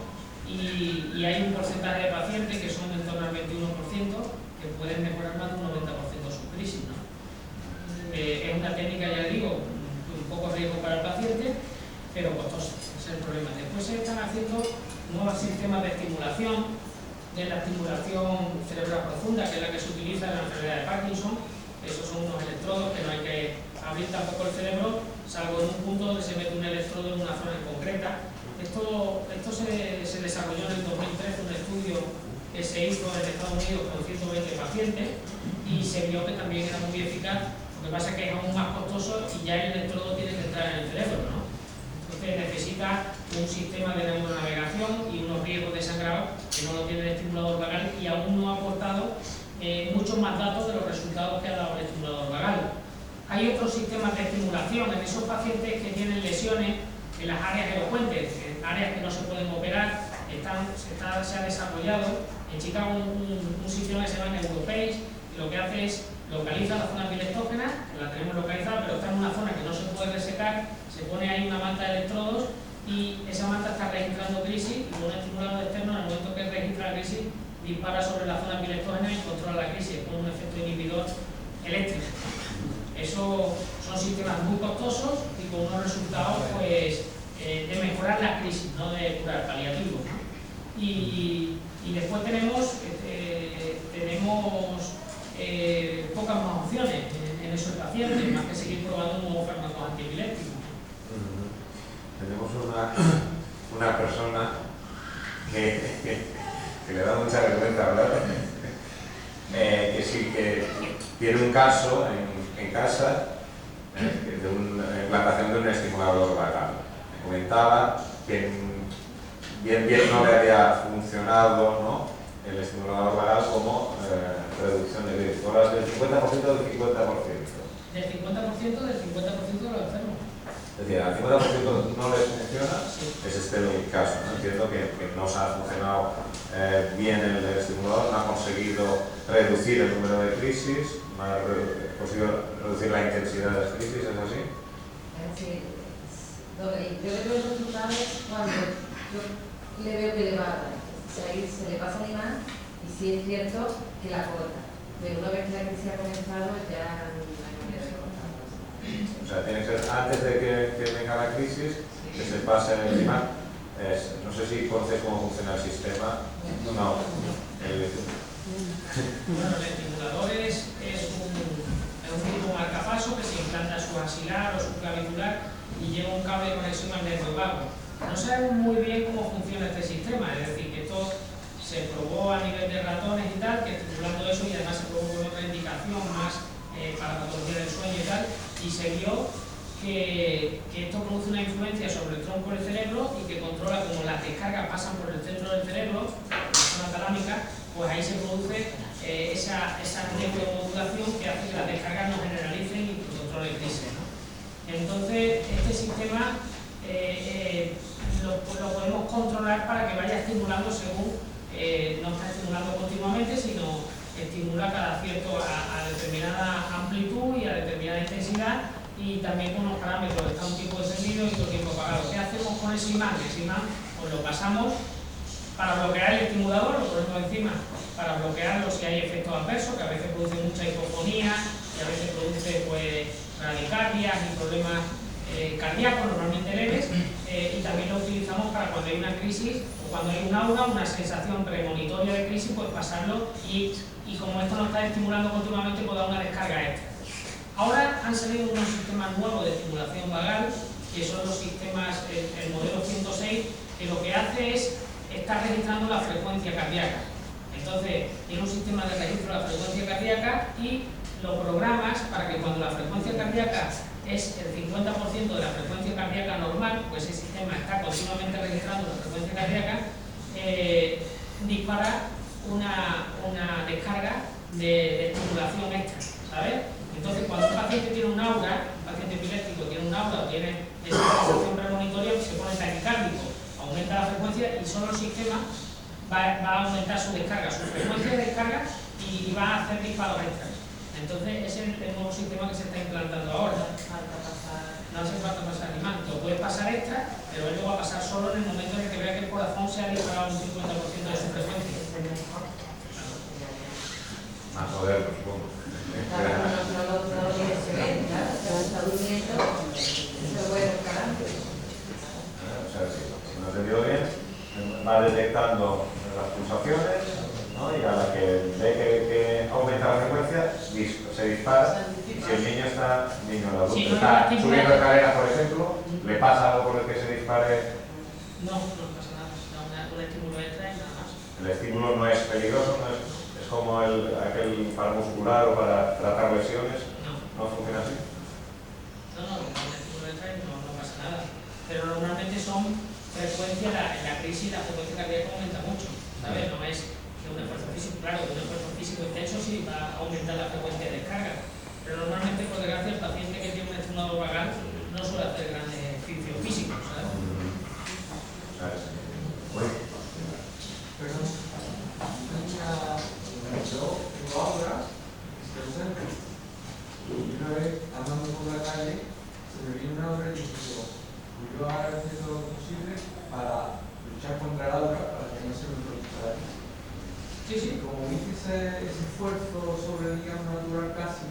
y hay un porcentaje de pacientes que son en torno al 21% que pueden mejorar más de un 90% sus crisis, ¿no? Es una técnica, ya digo, un poco riesgo para el paciente, pero costosa, ese es el problema. Después se están haciendo nuevos sistemas de estimulación, de la estimulación cerebral profunda, que es la que se utiliza en la enfermedad de Parkinson. Esos son unos electrodos que no hay que abrir tampoco el cerebro, salvo en un punto donde se mete un electrodo en una zona en concreta. Esto se desarrolló en el 2013, un estudio que se hizo en Estados Unidos con 120 pacientes, y se vio que también era muy eficaz Lo que pasa es que es aún más costoso y ya el electrodo tiene que entrar en el cerebro, ¿no? Entonces necesita un sistema de neuronavegación y unos riesgos de sangrado que no lo tiene el estimulador vagal y aún no ha aportado muchos más datos de los resultados que ha dado el estimulador vagal. Hay otros sistemas de estimulación en esos pacientes que tienen lesiones en las áreas elocuentes, en áreas que no se pueden operar. Se ha desarrollado en Chicago un sistema que se llama NeuroPace, y lo que hace es localiza la zona pilectógena, que la tenemos localizada, pero está en una zona que no se puede resecar, se pone ahí una manta de electrodos y esa manta está registrando crisis y con un estimulador externo, en el momento que registra la crisis, dispara sobre la zona pilectógena y controla la crisis con un efecto inhibidor eléctrico. Eso son sistemas muy costosos y con unos resultados pues, de mejorar la crisis, no de curar paliativos, ¿no? Y después tenemos pocas más opciones en esos pacientes, más que seguir probando nuevos fármacos antiepilépticos. Tenemos una persona que le da mucha vergüenza hablar, que sí que tiene un caso en casa de una implantación de un estimulador vagal. Me comentaba que bien no le había funcionado, ¿no?, el estimulador vagal como reducción de crisis. Horas del 50% del 50%. Del 50% de los enfermos. Es decir, al 50% no les funciona, es este el caso, ¿no? Entiendo que no se ha funcionado bien el estimulador, no ha conseguido reducir el número de crisis, no ha conseguido reducir la intensidad de las crisis, ¿es así? Sí. Yo le veo los resultados cuando yo le veo que le va, se le pasa el imán y sí es cierto que la corta, pero una vez que la crisis ha comenzado ya no hay manera de cortarla. O sea, tiene que ser antes de que venga la crisis, que se pase el imán. No sé si conoces cómo funciona el sistema. No. Bueno, el estimulador es un tipo marcapaso que se implanta su axilar o su clavicular y lleva un cable de conexión al nervio vago. No sabemos muy bien cómo funciona este sistema, es decir, que esto se probó a nivel de ratones y tal, que estimulando eso, y además se probó con otra indicación más para patología del sueño y tal, y se vio que esto produce una influencia sobre el tronco del cerebro y que controla como las descargas pasan por el centro del cerebro, la zona talámica, pues ahí se produce esa neuromodulación que hace que las descargas no generalicen y que controle crisis, ¿no? Entonces, este sistema lo podemos controlar para que vaya estimulando según, no está estimulando continuamente, sino estimula cada cierto a determinada amplitud y a determinada intensidad, y también con unos parámetros, está un tiempo encendido y otro tiempo apagado. ¿Qué hacemos con ese imán? Ese imán pues lo pasamos para bloquear el estimulador, lo ponemos encima para bloquearlo si hay efectos adversos, que a veces produce mucha hipofonía y a veces produce pues bradicardias y problemas cardíacos normalmente leves, y también lo utilizamos para cuando hay una crisis o cuando hay un aura, una sensación premonitoria de crisis, pues pasarlo y como esto nos está estimulando continuamente, pues dar una descarga extra. Ahora han salido unos sistemas nuevos de estimulación vagal, que son los sistemas, el modelo 106, que lo que hace es estar registrando la frecuencia cardíaca. Entonces, tiene un sistema de registro de la frecuencia cardíaca y lo programas para que cuando la frecuencia cardíaca es el 50% de la frecuencia cardíaca normal, pues ese sistema está continuamente registrando la frecuencia cardíaca, dispara una descarga de estimulación extra, ¿sabes? Entonces, cuando un paciente tiene un aura, un paciente epiléptico tiene un aura o tiene esa sensación premonitoria, se pone taquicárdico, aumenta la frecuencia y solo el sistema va a aumentar su descarga, su frecuencia de descarga y va a hacer disparos extras. Entonces, ese es el nuevo sistema que se está implantando ahora. No hace falta pasar ni más. Lo puedes pasar extra, pero él lo va a pasar solo en el momento en el que vea que el corazón se ha disparado un 50% de su frecuencia. Más moderno, supongo. No lo tiene que ver, claro, se está durmiendo, se puede buscar antes. O sea, si no he entendido bien, va detectando las pulsaciones, ¿no? Y a la que ve que aumenta la frecuencia, se dispara. Si el niño el adulto está subiendo escaleras, por ejemplo, ¿le pasa algo por el que se dispare? No pasa nada, un estímulo extra y nada más. El estímulo no es peligroso, no es como aquel para muscular o para tratar lesiones. No. ¿No funciona así? No, no pasa nada. Pero normalmente son frecuencias, la crisis, la frecuencia cardíaca aumenta mucho, ¿sabes? No es que un esfuerzo físico, claro, un esfuerzo físico intenso sí va a aumentar la frecuencia de descarga. Pero normalmente, por desgracia, el paciente que tiene un estímulo vagal no suele hacer grandes ejercicios físicos, ¿sabes? Perdón, yo tengo ahora, estoy ausente, y una vez andando por la calle se me vino una obra y dije, yo ahora voy a hacer todo lo posible para luchar contra el aura para que no se me produzca la crisis. Sí, sí. Como hice ese esfuerzo sobre, digamos, natural casi,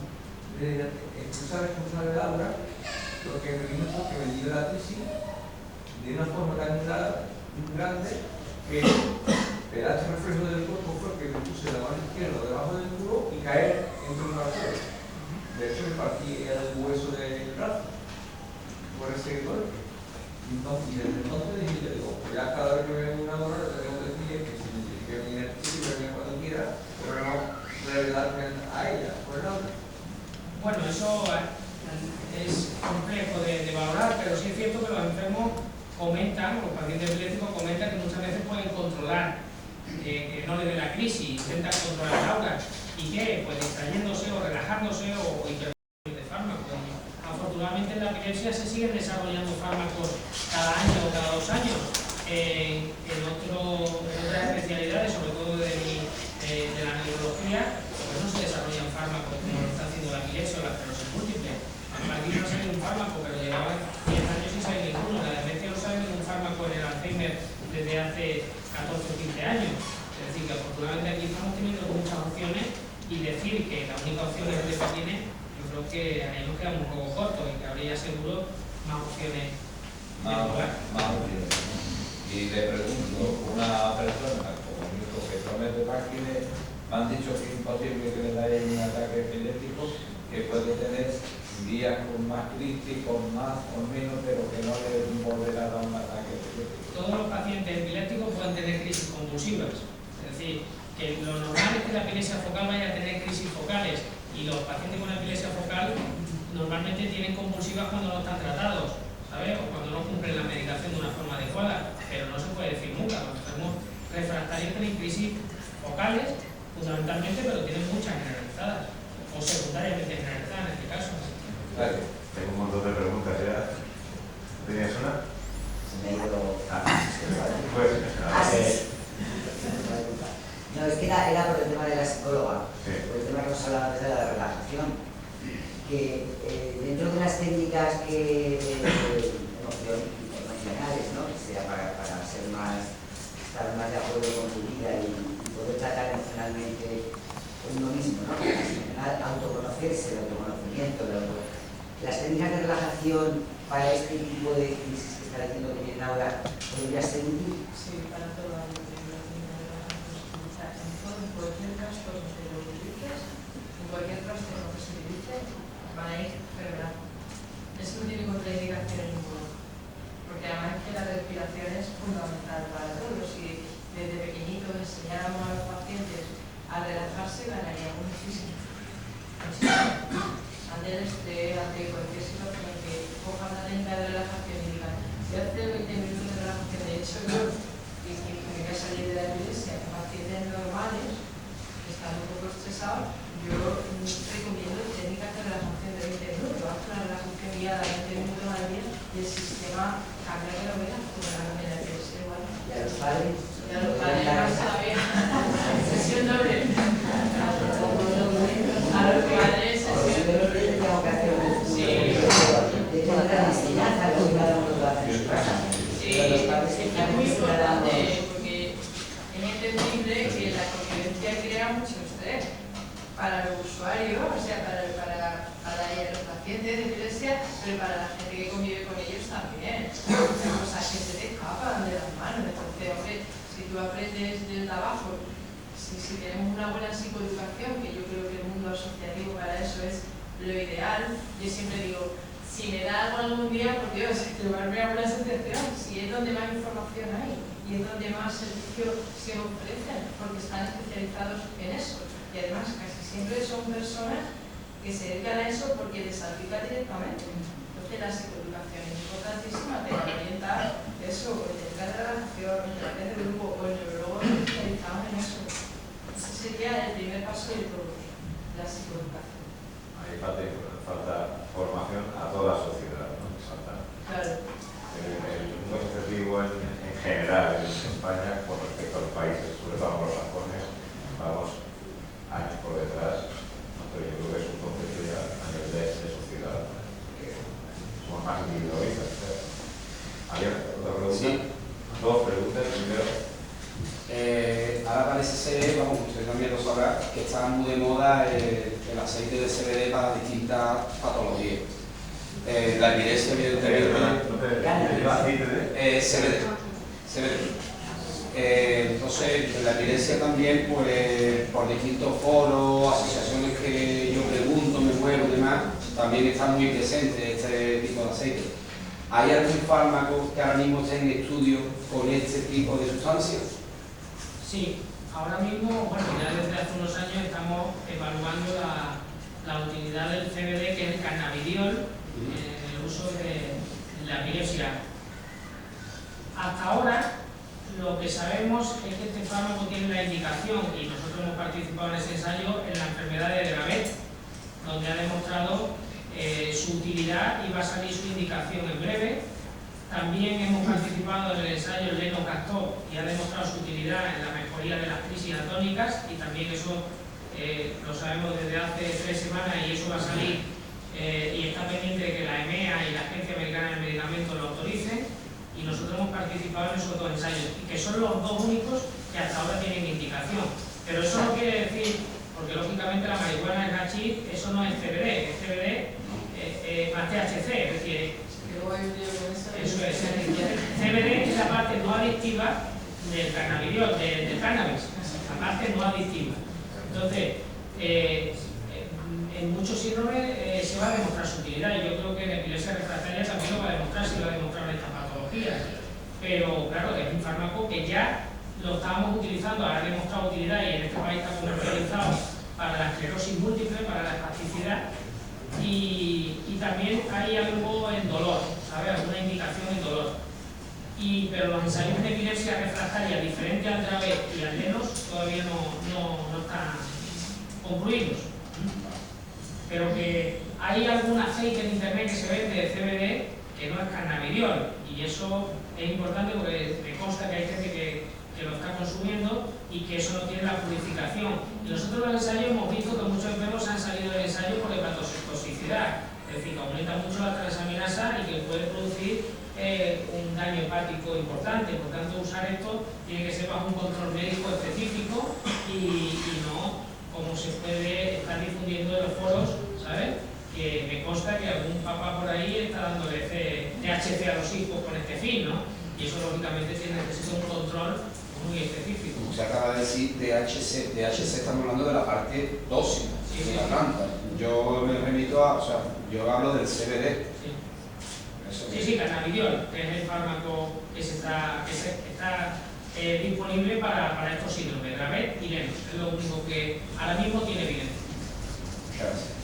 de expulsar responsable del aura, lo que me vino fue que me dio la crisis de una forma tan grande que el alto reflejo del cuerpo fue que me puse la mano izquierda debajo del culo y caer entre un suelo. De hecho, me partí el hueso del brazo por ese golpe. Entonces, y desde entonces dije, pues ya cada vez que veo una hora le tengo que decir que si que me necesito y venga cuando quiera, pero no revelarme a ella por el lado. Bueno, eso es complejo de valorar, pero sí es cierto que los enfermos comentan, los pacientes epilépticos comentan que muchas veces pueden controlar que no le dé la crisis, intentan controlar el aura. ¿Y qué? Pues distrayéndose o relajándose o interviniendo de fármacos. Afortunadamente en la epilepsia se siguen desarrollando fármacos cada año o cada 2 años. En otras especialidades, sobre todo de la neurología, pues no se desarrollan fármacos como lo está haciendo la epilepsia o la esclerosis múltiple. Aquí no sale un fármaco, pero llevaban 10 años sin salir ninguno. La demencia no sale ningún fármaco en el Alzheimer desde hace 14 o 15 años. Es decir, que afortunadamente aquí estamos teniendo muchas opciones y decir que la única opción es el que tiene, yo creo que ahí nos quedamos un poco cortos y que habría seguro más opciones. Más opciones. Y le pregunto, una persona como mi hijo que promete Parkinson, me han dicho que es imposible que le dé un ataque epiléptico, que puede tener días con más crisis, con más o menos, pero que no le volverá a dar un ataque epiléptico. Todos los pacientes epilépticos pueden tener crisis convulsivas. Es decir, que lo normal es que la epilepsia focal vaya a tener crisis focales y los pacientes con epilepsia focal normalmente tienen convulsivas cuando no están tratados, ¿sabes? O cuando no cumplen la medicación de una forma adecuada, pero no se puede decir nunca. Los enfermos refractarios tienen crisis focales, fundamentalmente, pero tienen muchas generalizadas, o secundariamente generalizadas en este caso. Vale. Tengo un montón de preguntas ya. ¿Tenías una? Se me ha ido... Pues, no, es que era por el tema de la psicóloga, sí. por el tema que nos hablaba antes de la relajación, que dentro de las técnicas emocionales, ¿no? Que sea para ser estar más de acuerdo con tu vida y poder tratar emocionalmente uno mismo, ¿no? Autoconocerse, el autoconocimiento, las técnicas de relajación para este tipo de crisis que está diciendo que tienen ahora, ¿podría ser útil? Sí, para todo el mundo. En cualquier trastorno que lo utilices, en cualquier trastorno que se utilice, van a ir fenomenal. Eso no tiene contraindicaciones ninguna. Porque además es que la respiración es fundamental para todos. Si desde pequeñitos enseñáramos a los pacientes a relajarse, ganaríamos muchísimo. Ante el estrés, ante cualquier situación que cojan la técnica de relajación y digan, voy a hacer 20 minutos de relajación. De hecho, yo, que me voy a salir de la iglesia, pacientes normales que están un poco estresados, yo recomiendo técnicas de relajación de 20 minutos. Haz una relajación guiada de 20 minutos al día y el sistema cambia de novedad, como la novela que es igual. ¿Y a los padres? Y a los padres más todavía. Sesión doble. A los padres sesión doble. Tengo que hacer un Sí. de toda la enseñanza, lo que cada uno lo hace en su casa. Sí, Pero los padres es tienen muy que ser importante dados. porque es entendible que la convivencia crea mucho estrés para los usuarios, o sea, para los pacientes de epilepsia, pero para la gente que convive con ellos también. Hay cosas que se te escapan de las manos. Entonces, hombre, si tú aprendes del trabajo, si tenemos una buena psicoeducación, que yo creo que el mundo asociativo para eso es lo ideal, yo siempre digo, si me da algo algún día, por Dios, llevarme a una asociación, si es donde más información hay y es donde más servicios se ofrecen, porque están especializados en eso. Y además casi siempre son personas que se dedican a eso porque les salpica directamente. Entonces la psicoeducación es importantísima, te va a orientar eso, orientar la relación, terapia de grupo, o el neurólogo especializado en eso. Ese sería el primer paso de todo, la psicoeducación. Ahí falta formación a toda la sociedad, ¿no? Claro. El mundo asociativo en general en España, con respecto a los países, sobre todo anglosajones, vamos años por detrás, ¿no? Pero yo creo que es un concepto ya a nivel de sociedad, que somos más individualistas. ¿Había otra pregunta? Sí. Dos preguntas, primero. Ahora parece ser, vamos, usted también lo sabrá, que está muy de moda el aceite de CBD para distintas patologías. La evidencia, evidentemente, entonces, la evidencia también, pues, por distintos foros, asociaciones que yo pregunto, me muevo y demás, también está muy presente este tipo de aceite. ¿Hay algún fármaco que ahora mismo esté en estudio con este tipo de sustancias? Sí, ahora mismo, bueno, ya desde hace unos años estamos evaluando la utilidad del CBD, que es el cannabidiol, en el uso de la epilepsia. Hasta ahora, lo que sabemos es que este fármaco tiene la indicación, y nosotros hemos participado en ese ensayo, en la enfermedad de Dravet, donde ha demostrado su utilidad y va a salir su indicación en breve. También hemos participado en el ensayo Lenocastor y ha demostrado su utilidad en la mejoría de las crisis atónicas, y también eso lo sabemos desde hace 3 semanas, y eso va a salir y está pendiente de que la EMEA y la Agencia Americana del Medicamento lo autoricen, y nosotros hemos participado en esos 2 ensayos, y que son los 2 únicos que hasta ahora tienen indicación. Pero eso no quiere decir, porque lógicamente la marihuana, el hachís, eso no es CBD, es CBD más THC, es decir, eso es, CBD es la parte no adictiva del cannabidiol, del cannabis, la parte no adictiva. Entonces, en muchos síndromes se va a demostrar su utilidad, y yo creo que en epilepsia refractaria también lo va a demostrar, si lo va a demostrar en esta patología. Pero claro, es un fármaco que ya lo estábamos utilizando, ahora ha demostrado utilidad, y en este país está comercializado para la esclerosis múltiple, para la espasticidad, y también hay algo en dolor, ¿sabes? Alguna indicación en dolor. Pero los ensayos en epilepsia refractaria, diferente al Dravet y al Lennox, todavía no están concluidos. Pero que hay algún aceite en internet que se vende de CBD que no es cannabidiol, y eso es importante porque me consta que hay gente que lo está consumiendo y que eso no tiene la purificación. Y nosotros en los ensayos hemos visto que muchos enfermos han salido del ensayo por hepatotoxicidad, es decir, que aumenta mucho la transaminasa y que puede producir un daño hepático importante. Por tanto, usar esto tiene que ser bajo un control médico específico y no como se puede estar difundiendo en los foros, ¿sabes? Que me consta que algún papá por ahí está dándole THC a los hijos con este fin, ¿no? Y eso lógicamente necesita un control muy específico. Usted acaba de decir THC, estamos hablando de la parte tóxica de la planta. Yo me remito a, o sea, yo hablo del CBD. Sí, cannabidiol, que es el fármaco que está disponible para estos síndromes, Dravet y Lennox. Es lo único que ahora mismo tiene evidencia. Gracias.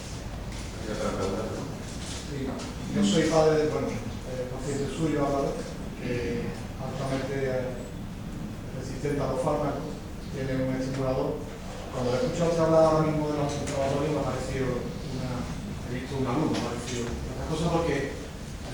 ¿Hay otra pregunta? Sí, yo soy padre de, paciente suyo ahora, que altamente resistente a los fármacos, tiene un estimulador. Cuando he escuchado hablar ahora mismo de los estimuladores, me ha parecido he visto una luz, me ha parecido una cosa, porque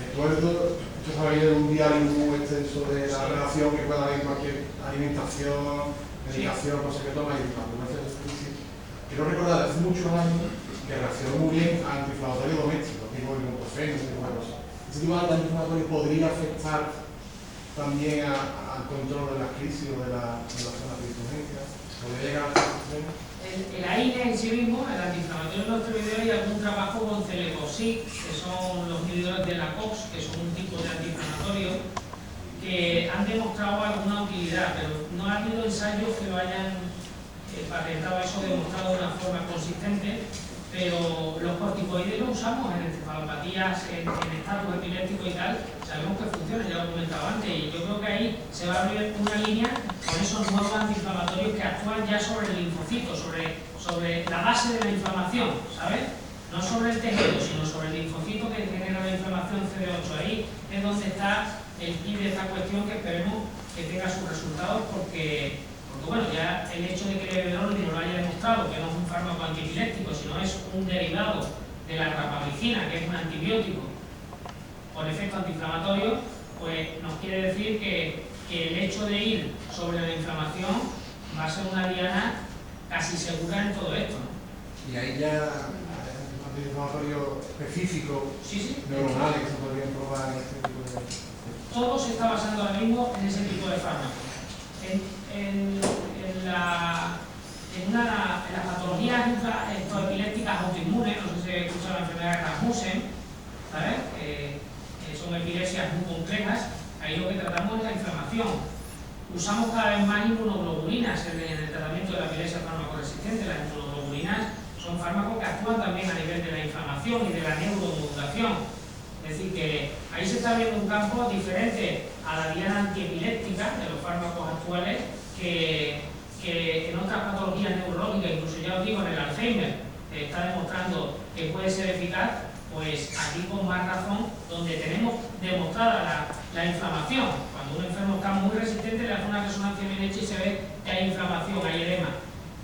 recuerdo, usted sabe de un diario muy extenso de la relación que puede haber en cualquier alimentación, medicación, no sé qué toma, y cuando me hace crisis. Quiero recordar hace muchos años que reaccionó muy bien a antiinflamatorios domésticos, tipo ibuprofeno, ese tipo de cosas. Ese tipo de antiinflamatorio podría afectar también al control de las crisis o de la zona de urgencia. ¿Podría llegar a esta situación? El AINE en sí mismo, el antiinflamatorio no esteroideo, y algún trabajo con celecoxib, que son los inhibidores de la COX, que son un tipo de antiinflamatorio, que han demostrado alguna utilidad, pero no ha habido ensayos que lo hayan patentado, eso demostrado de una forma consistente. Pero los corticoides los usamos en encefalopatías, en estatus epiléptico y tal, sabemos que funciona, ya lo he comentado antes, y yo creo que ahí se va a abrir una línea con esos nuevos antiinflamatorios que actúan ya sobre el linfocito, sobre la base de la inflamación, ¿sabes? no sobre el tejido, sino sobre el linfocito que genera la inflamación CD8. Ahí es donde está el kit de esta cuestión, que esperemos que tenga sus resultados, porque bueno, ya el hecho de que el Everoli nos lo haya demostrado que no es un fármaco antiepiléptico, sino es un derivado de la rapamicina, que es un antibiótico con efecto antiinflamatorio, pues nos quiere decir que el hecho de ir sobre la inflamación va a ser una diana casi segura en todo esto, ¿no? Y ahí ya antiinflamatorio específico, sí, neuronales que se podrían probar en este tipo de... Todo se está basando ahora mismo en ese tipo de fármacos. En las patologías epilépticas autoinmunes, no sé si se escucha la enfermedad de Rasmussen, ¿sabes? Son epilepsias muy complejas. Ahí lo que tratamos es la inflamación. Usamos cada vez más inmunoglobulinas en el tratamiento de la epilepsia farmacoresistente. Las inmunoglobulinas son fármacos que actúan también a nivel de la inflamación y de la neuromodulación. Es decir, que ahí se está viendo un campo diferente a la diana antiepiléptica de los fármacos actuales, que en otras patologías neurológicas, incluso ya os digo en el Alzheimer, está demostrando que puede ser eficaz. Pues aquí con más razón, donde tenemos demostrada la inflamación. Cuando un enfermo está muy resistente, le hace una resonancia bien hecha y se ve que hay inflamación, hay edema.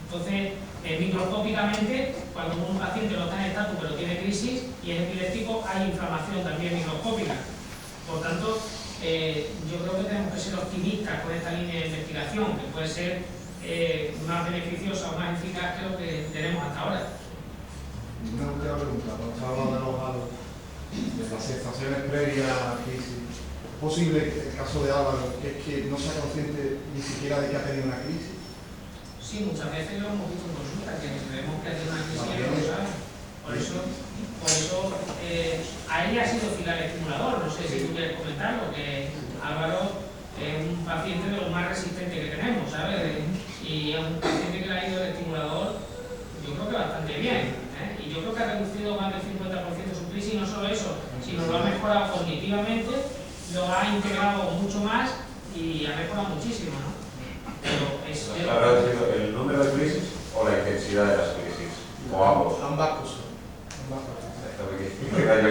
Entonces, microscópicamente, cuando un paciente no está en estatus pero tiene crisis y es epiléptico, hay inflamación también microscópica. Por tanto, yo creo que tenemos que ser optimistas con esta línea de investigación, que puede ser más beneficiosa o más eficaz que lo que tenemos hasta ahora. Una última pregunta, cuando se habla de los halos, de las sensaciones previas a la crisis, ¿es posible el caso de Álvaro que no sea consciente ni siquiera de que ha tenido una crisis? Sí, muchas veces lo hemos visto en consulta, que creemos que ha tenido una crisis y no lo sabe. Por eso a ella ha sido eficaz el estimulador. No sé si tú quieres comentarlo, que Álvaro es un paciente de los más resistentes que tenemos, ¿sabes? Y es un paciente que le ha ido el estimulador, yo creo que bastante bien. Y yo creo que ha reducido más del 50% su crisis, y no solo eso, sino lo ha mejorado cognitivamente, lo ha integrado mucho más y ha mejorado muchísimo, ¿no? Pero es... ¿Habrá sido el número de crisis o la intensidad de las crisis? ¿O ambos? Ambas cosas. Yo que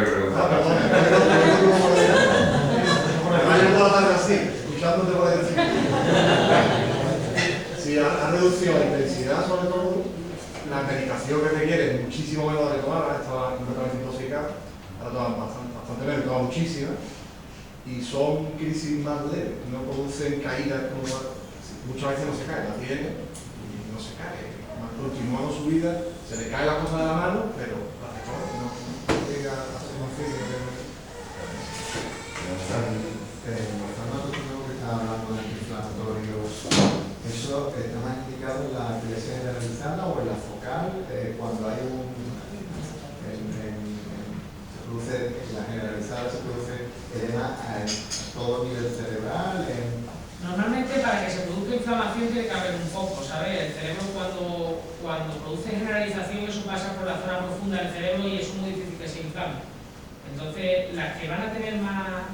preguntar. Yo puedo hablar así, escuchándote por el sí, ha reducido la intensidad, sobre todo. La medicación que requiere muchísimo menos de tomar, estaba completamente intoxicada, ahora toman bastante menos, toman muchísimas, y son crisis más leves, no producen caídas como muchas veces no se cae, la tiene y no se cae, continuando su vida, se le cae la cosa de la mano, pero la recobra, no llega a ser más firme. Los fármacos que estaba hablando de antiinflamatorios, ¿eso está más indicado en la epilepsia generalizada o en la focal? Cuando hay se produce, en la generalizada se produce edema a todo nivel cerebral. Normalmente para que se produzca inflamación tiene que haber un foco, ¿sabes? El cerebro cuando produce generalización, eso pasa por la zona profunda del cerebro y es muy difícil que se inflame. Entonces, las que van a tener más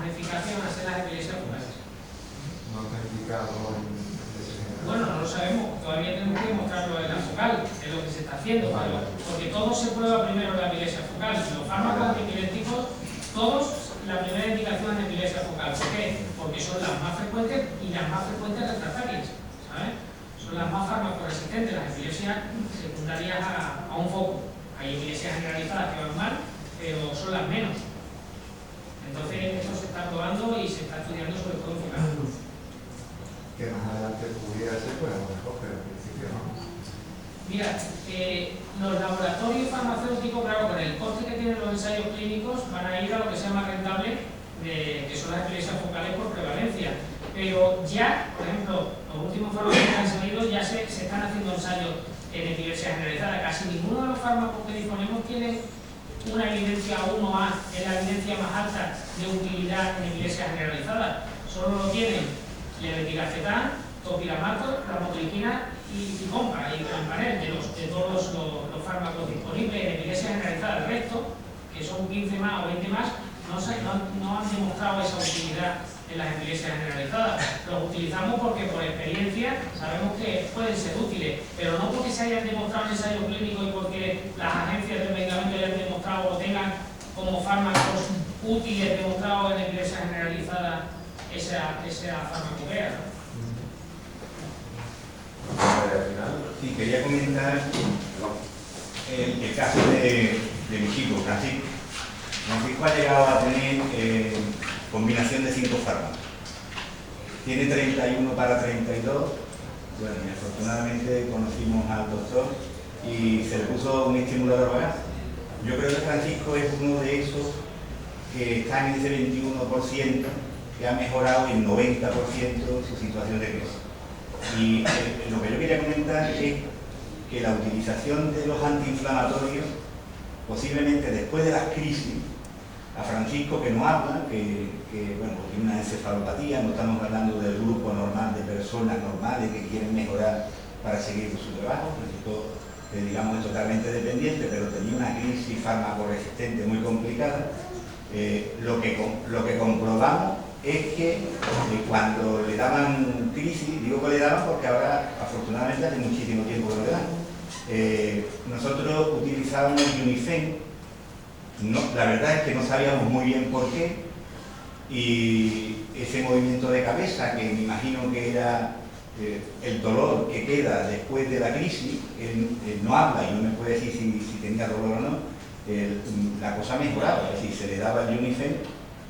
eficacia van a ser las epilepsias focales. No está indicado en... Bueno, no lo sabemos, todavía tenemos que demostrarlo en la focal, es lo que se está haciendo, porque todo se prueba primero en la epilepsia focal. Los fármacos antiepilépticos, todos, la primera indicación es de epilepsia focal. ¿Por qué? Porque son las más frecuentes y las más frecuentes refractarias, ¿sabes? Son las más farmacoresistentes, las epilepsias secundarias a un foco. Hay epilepsias generalizadas que van mal, pero son las menos. Entonces, eso se está probando y se está estudiando sobre todo focal. Que más adelante pudiera ser, pues a lo mejor, pero al principio no. Mira, los laboratorios farmacéuticos, claro, con el coste que tienen los ensayos clínicos, van a ir a lo que sea más rentable, que son las epilepsias focales por prevalencia. Pero ya, por ejemplo, los últimos fármacos que han salido, ya se están haciendo ensayos en epilepsia generalizada. Casi ninguno de los fármacos que disponemos tiene una evidencia 1A, es la evidencia más alta de utilidad en epilepsia generalizada. Solo lo tienen levetiracetam, topiramato, ramotripina y compa y clampanel, de todos los fármacos disponibles en epilepsia generalizada. El resto, que son 15 más o 20 más, no han demostrado esa utilidad en las epilepsias generalizadas. Los utilizamos porque por experiencia sabemos que pueden ser útiles, pero no porque se hayan demostrado en ensayo clínico y porque las agencias de medicamentos hayan demostrado o tengan como fármacos útiles demostrados en epilepsia generalizada esa farmacopea, ¿no? Sí, quería comentar el caso de mi chico, Francisco. Francisco ha llegado a tener combinación de 5 fármacos. Tiene 31 para 32. Bueno, y afortunadamente conocimos al doctor y se le puso un estimulador vagal. Yo creo que Francisco es uno de esos que está en ese 21% que ha mejorado en 90% su situación de crisis. Y lo que yo quería comentar es que la utilización de los antiinflamatorios, posiblemente después de las crisis, a Francisco, que no habla, que bueno, tiene una encefalopatía, no estamos hablando del grupo normal de personas normales que quieren mejorar para seguir con su trabajo, Francisco, digamos, es totalmente dependiente, pero tenía una crisis farmacoresistente muy complicada. Lo que comprobamos es que cuando le daban crisis, digo que le daban porque ahora afortunadamente hace muchísimo tiempo que no le dan, nosotros utilizábamos Unifen. No, la verdad es que no sabíamos muy bien por qué, y ese movimiento de cabeza, que me imagino que era el dolor que queda después de la crisis, él no habla y no me puede decir si tenía dolor o no, la cosa mejoraba, es decir, se le daba el Unifen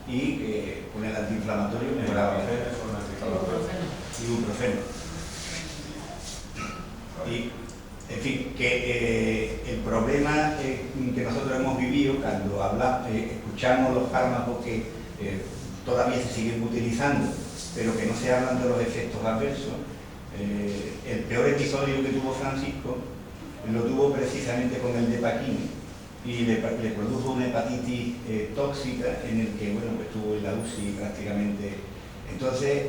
y con el antiinflamatorio mejoraba. Ibuprofeno. Y, en fin, que el problema que nosotros hemos vivido cuando escuchamos los fármacos que todavía se siguen utilizando, pero que no se hablan de los efectos adversos, el peor episodio que tuvo Francisco lo tuvo precisamente con el Depaquine y le produjo una hepatitis tóxica en el que, bueno, pues estuvo en la UCI prácticamente. Entonces,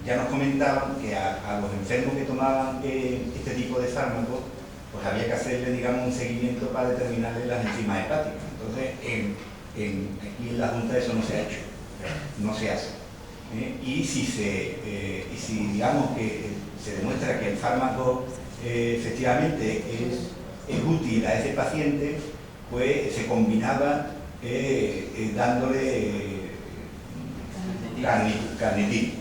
ya nos comentaban que a los enfermos que tomaban este tipo de fármacos, pues había que hacerle, digamos, un seguimiento para determinarle las enzimas hepáticas. Entonces, aquí en la Junta eso no se ha hecho, no se hace. Y si digamos que se demuestra que el fármaco efectivamente es útil a ese paciente, pues se combinaba dándole carnitina.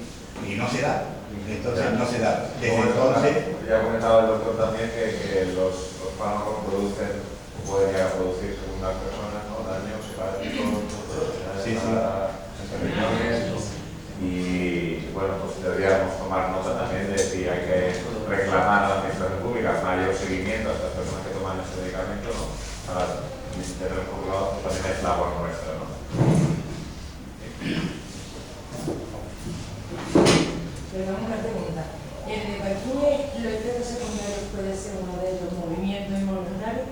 Y no se da, entonces no se da. Desde entonces... Ya comentaba el doctor también que los fármacos producen, o pueden llegar a producir según las personas, ¿no?, daños hepáticos, riñones, y bueno, pues deberíamos tomar nota también de si hay que reclamar a la administración pública mayor seguimiento a estas personas que toman este medicamento, ¿no? Para tener por un lado, también es labor nuestra, ¿no? Perdón, una pregunta. ¿El Depaquine, los efectos secundarios puede ser uno de ellos, movimiento involuntario?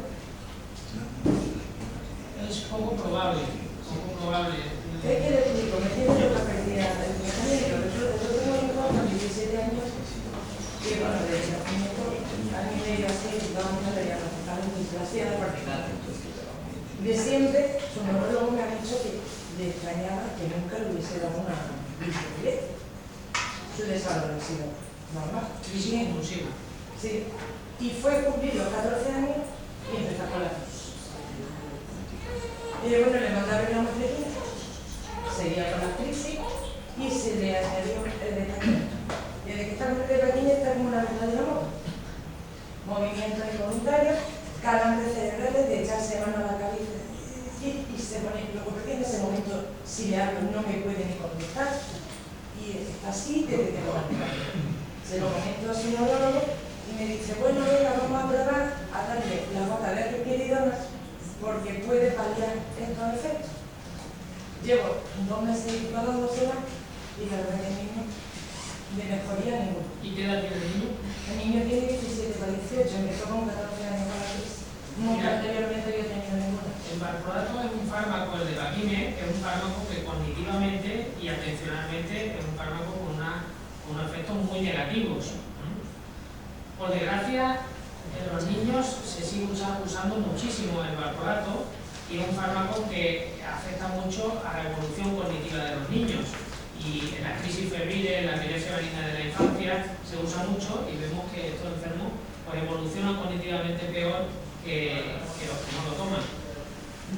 Es poco probable, poco probable. Es que le explico, me tiene yo la pérdida del mecánico. Yo tengo un hijo con 17 años que, bueno, desde el nacimiento, año y medio así, vamos a ver, a la displasia de particular. De siempre, su neurólogo me ha dicho que le extrañaba que nunca le hubiese dado una bicicleta. Su desarrollo ha sido normal. Crisis impulsiva. Sí. Y fue cumplir los 14 años y empezó con la crisis. Y bueno, le mandaron una mascarilla, seguía con la crisis y se le añadió el Depaquine. Desde que está con el Depaquine está como una verdadera moto. Movimientos involuntarios, calambres cerebrales de echarse mano a la cabeza y se pone loco, porque en ese momento si le hablo no me puede ni contestar. Y así desde que lo mantengo. Se lo comento a su neurólogo y me dice, bueno, venga, vamos a probar a darle la gota de risperidona porque puede paliar estos efectos. Llevo 2 meses y pico dándoselas y la verdad que el niño de mejoría ninguna. ¿Y qué edad tiene el niño? El niño tiene 17 para 18, empezó con 14 años con la crisis. Nunca anteriormente había tenido ninguna. El valproato es un fármaco, el Depaquine es un fármaco que cognitivamente y atencionalmente es un fármaco con unos efectos muy negativos. Por desgracia, en los niños se sigue usando muchísimo el valproato y es un fármaco que afecta mucho a la evolución cognitiva de los niños. Y en las crisis febriles, en la epilepsia benigna de la infancia, se usa mucho y vemos que estos enfermos pues, evolucionan cognitivamente peor que los que no lo toman.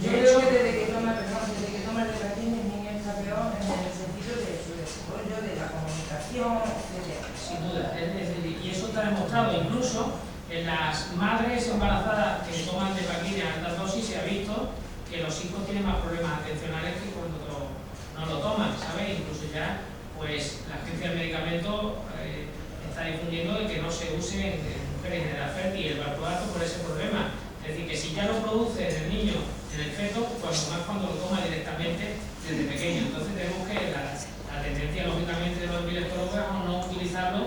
Yo creo que desde que toma el Depakine el niño está peor en el sentido de su desarrollo, de la comunicación, etc. Sin duda, y eso está demostrado. Incluso en las madres embarazadas que toman Depakine a altas dosis se ha visto que los hijos tienen más problemas atencionales que cuando no lo toman, ¿sabes? Incluso ya, pues, la Agencia del Medicamento está difundiendo de que no se use en mujeres en edad fértil el valproato por ese problema. Es decir, que si ya lo produce en el niño, en el feto, cuando más cuando lo toma directamente desde pequeño. Entonces tenemos que la tendencia, lógicamente, de los epileptólogos es a no utilizarlo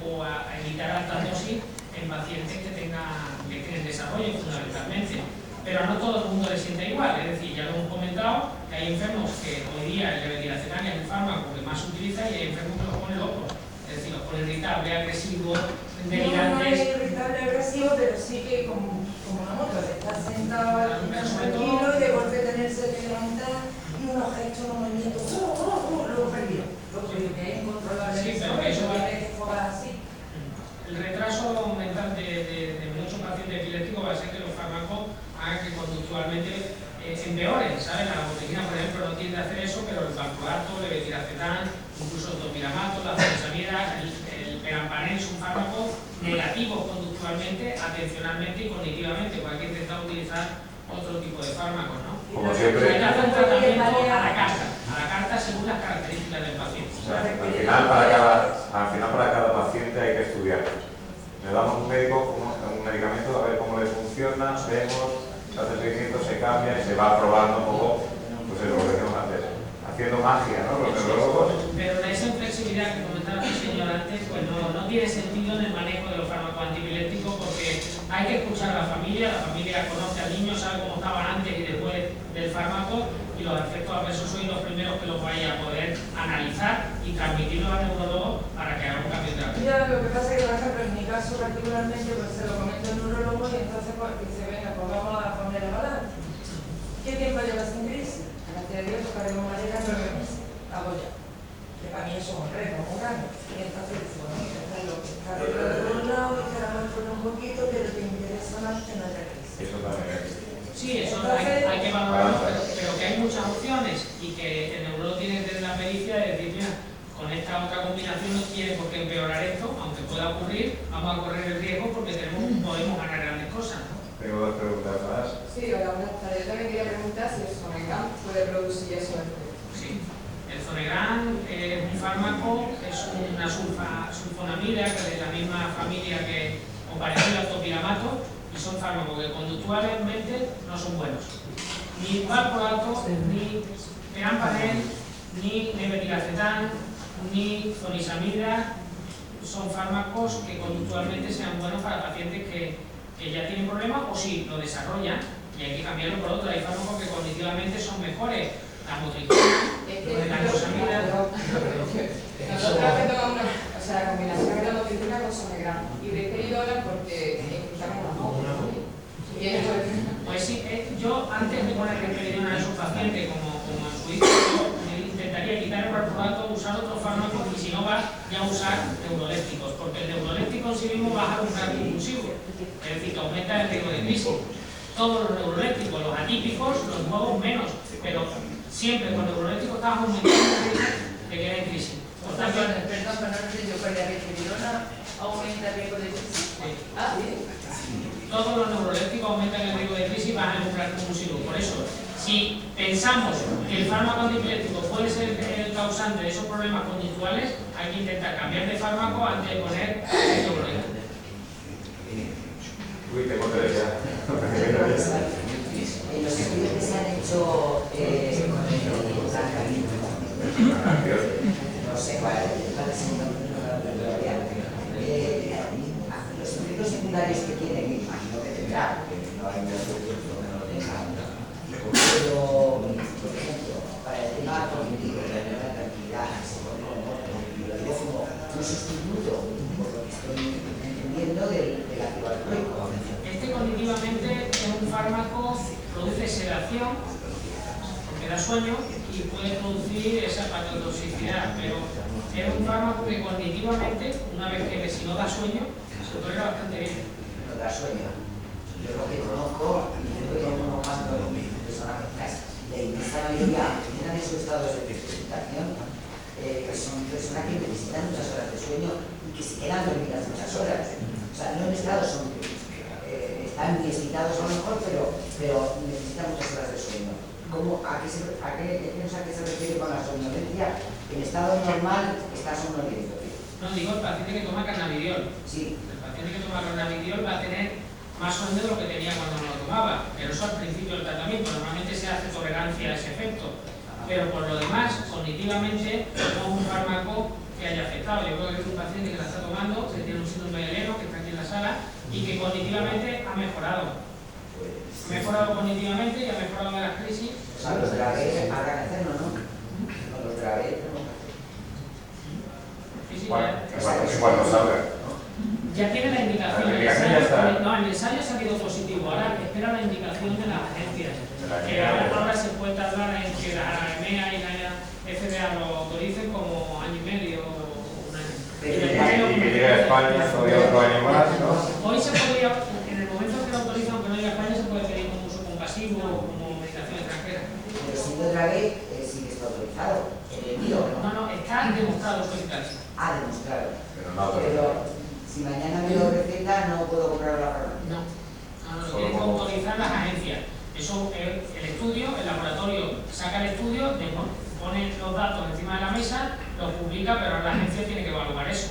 o a evitar altas dosis en pacientes que tienen desarrollo, fundamentalmente. Pero no todo el mundo le siente igual, es decir, ya lo hemos comentado, que hay enfermos que hoy día el levetiracetam es el fármaco que más se utiliza y hay enfermos que los pone locos, es decir, los pone irritables, agresivos, delirantes. No es irritable, agresivo, pero sí que como una moto, está sentado tranquilo y de golpe tenerse que levantar y unos gestos, unos movimientos, lo perdió, que es incontrolable. Sí, pero que eso va que jugar así. El retraso mental de muchos pacientes epilépticos va a ser que los fármacos hagan que conductualmente empeoren, ¿sabes? La botulinina, por ejemplo, no tiende a hacer eso, pero el valproato, el levetiracetam, incluso el topiramato, la fensamida, el perampanel son fármacos negativos conductualmente, atencionalmente y cognitivamente, porque hay que intentar utilizar otro tipo de fármacos, ¿no? Como siempre. Hay que hacer un tratamiento a la carta según las características del paciente. O sea, al final para cada paciente hay que estudiar. Le damos un medicamento a ver cómo le funciona, vemos, se hace el seguimiento, se cambia y se va probando un poco, pues es lo que decimos antes, haciendo magia, ¿no? Los neurólogos. Pero esa inflexibilidad que comentaba el señor antes, pues no tiene sentido en el manejo de los fármacos antiepilépticos porque hay que escuchar a la familia conoce al niño, sabe cómo estaban antes y después del fármaco y los efectos adversos sois los primeros que los vais a poder analizar y transmitirlos al neurólogo para que haga un cambio de terapia. Mira, lo que pasa es que, por ejemplo, en mi caso particularmente, pues se lo comento al neurólogo y entonces pues dice, venga, pues vamos a poner el balance. ¿Qué tiempo llevas en crisis? Gracias a Dios, tocaremos madera 9 meses. Hago ya. Que para mí eso es un reto, un grande. Y entonces dice, bueno, esto es lo que está arreglado por un lado y te la muestro un poquito, pero te interesa más que no haya crisis. Eso también es. Sí, eso hay que valorarlo, pero que hay muchas opciones y que el neurólogo tiene que tener la pericia de decir, mira, con esta otra combinación no tiene por qué empeorar esto, aunque pueda ocurrir, vamos a correr el riesgo porque podemos ganar grandes cosas, ¿no? Tengo dos preguntas más. Sí, hola, buenas tardes. Yo también quería preguntar si el Zonegran puede producir eso. Sí. El Zonegran es un fármaco, es una sulfonamida, que es de la misma familia que o parecido al topiramato, y son fármacos que conductualmente no son buenos. Ni valproato, ni perampanel, ni levetiracetam, ni zonisamida son fármacos que conductualmente sean buenos para pacientes que ya tienen problemas o si lo desarrollan y hay que cambiarlo por otro. Hay fármacos que cognitivamente son mejores. La motricina, la glucosamida. Nosotros tomamos la combinación de la motricina con Zonegran y de peridona porque escuchamos la voz. Pues sí, yo antes de poner risperidona a esos pacientes como en su hijo, intentaría quitar el valproato, usar otros fármacos y si no va ya a usar neurolépticos, porque el neuroléptico en sí mismo baja un grado impulsivo, es decir, que aumenta el riesgo de crisis. Todos los neurolépticos, los atípicos, los nuevos menos, pero siempre con neurolépticos estamos aumentando el riesgo de que haya crisis. Por tanto, Perdón, yo con la risperidona aumenta el riesgo de crisis. Sí. Ah, bien. Todos los neurolépticos aumentan el riesgo de crisis y bajan el umbral convulsivo. Por eso, si pensamos que el fármaco antiepiléptico puede ser el causante de esos problemas conductuales, hay que intentar cambiar de fármaco antes de poner el neuroléptico. Uy, tengo tres ya. En los estudios que se han hecho con el no sé cuál es el nombre, los efectos secundarios que tiene, que imagino que tendrá, porque no hay un estudio que no lo tenga, pero, por ejemplo, para el tema cognitivo, la tranquilidad, lo como un sustituto, por lo que estoy entendiendo, del ácido valproico. Este cognitivamente es un fármaco, produce sedación, porque da sueño, y y puede producir esa hepatotoxicidad, pero es un fármaco que cognitivamente, una vez que si no da sueño, se tolera bastante bien. No da sueño. Yo lo que conozco, y yo que conozco cuando personas de inmensa mayoría tienen esos estados de presentación, que son personas que necesitan muchas horas de sueño y que se quedan dormidas muchas horas. O sea, no en estado, están muy excitados a lo mejor, pero necesitan muchas horas de sueño. ¿A qué se refiere con la somnolencia? En estado normal está somnoliento. No, digo el paciente que toma cannabidiol. Sí. El paciente que toma cannabidiol va a tener más sueño de lo que tenía cuando no lo tomaba, pero eso al principio del tratamiento. Normalmente se hace tolerancia a ese efecto, pero por lo demás, cognitivamente, no es un fármaco que haya afectado. Yo creo que es un paciente que la está tomando, que tiene un síndrome de Leno, que está aquí en la sala, y que cognitivamente ha mejorado. Ha mejorado cognitivamente y ha mejorado de las crisis. A los Dravet habrá que hacerlo, ¿no? A los Dravet tenemos que hacerlo. Sí, Cuando salga, ¿no? Ya tiene la indicación. La indicación ya está. No, el ensayo ha salido positivo. Ahora espera la indicación de las agencias. Que ahora se puede tardar en que la EMEA y la FDA lo autoricen como año y medio o un año. Y que llegue a España todavía otro año más, ¿no? Hoy se podría, en el momento que lo autorizan, aunque no llegue a España, se puede pedir como uso compasivo o como medicación extranjera. Pero siendo Dravet, sí que está autorizado. El envío, ¿no? No, está demostrado su eficacia. Demostrado. Pero si mañana me lo receta, no puedo comprar la farmacia. No, lo tienen que autorizar las agencias. Eso, el estudio, el laboratorio saca el estudio, pone los datos encima de la mesa, los publica, pero ahora la agencia tiene que evaluar eso.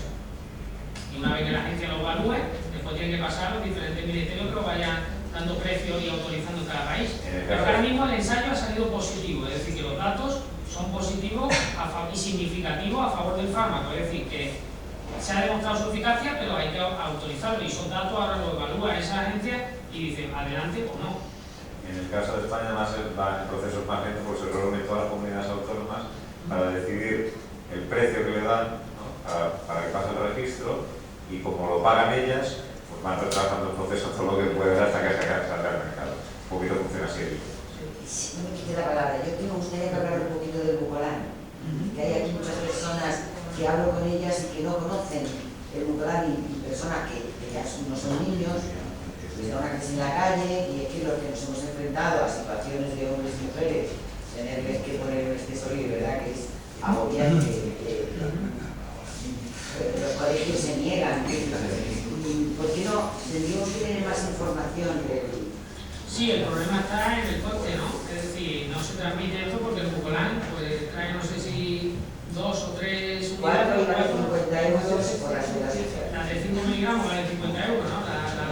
Y una vez que la agencia lo evalúe, después tienen que pasar a los diferentes ministerios que lo vayan dando precios y autorizando en cada país. Pero ahora mismo el ensayo ha salido positivo, es decir, que los datos son positivos y significativos a favor del fármaco, es decir, que se ha demostrado su eficacia, pero hay que autorizarlo y esos datos ahora lo evalúa esa agencia y dicen adelante o no. En el caso de España, además, el proceso es más lento porque se reúnen todas las comunidades autónomas para decidir el precio que le dan, ¿no? para que pase el registro, y como lo pagan ellas, pues van retrasando el proceso todo lo que pueden hasta que salga al mercado. Un poquito funciona así. Si no me quite la palabra, yo me gustaría que hablar un poquito del Bucolan, que hay aquí muchas personas que hablo con ellas y que no conocen el Bucolan, y personas que ya no son niños, les da una crisis en la calle, y es que los que nos hemos enfrentado a situaciones de hombres y mujeres, tenerles que poner un exceso libre, ¿verdad? Que es agobiante. Los colegios se niegan. ¿Por qué no? Tendríamos que tener más información del... Sí, el problema está en el coste, ¿no? Es decir, no se transmite esto porque el Bucolan pues, trae, no sé si 2 o 3 unidades. 4 y la de 50 euros por las La de 5 miligramos, la de 50 euros, ¿no?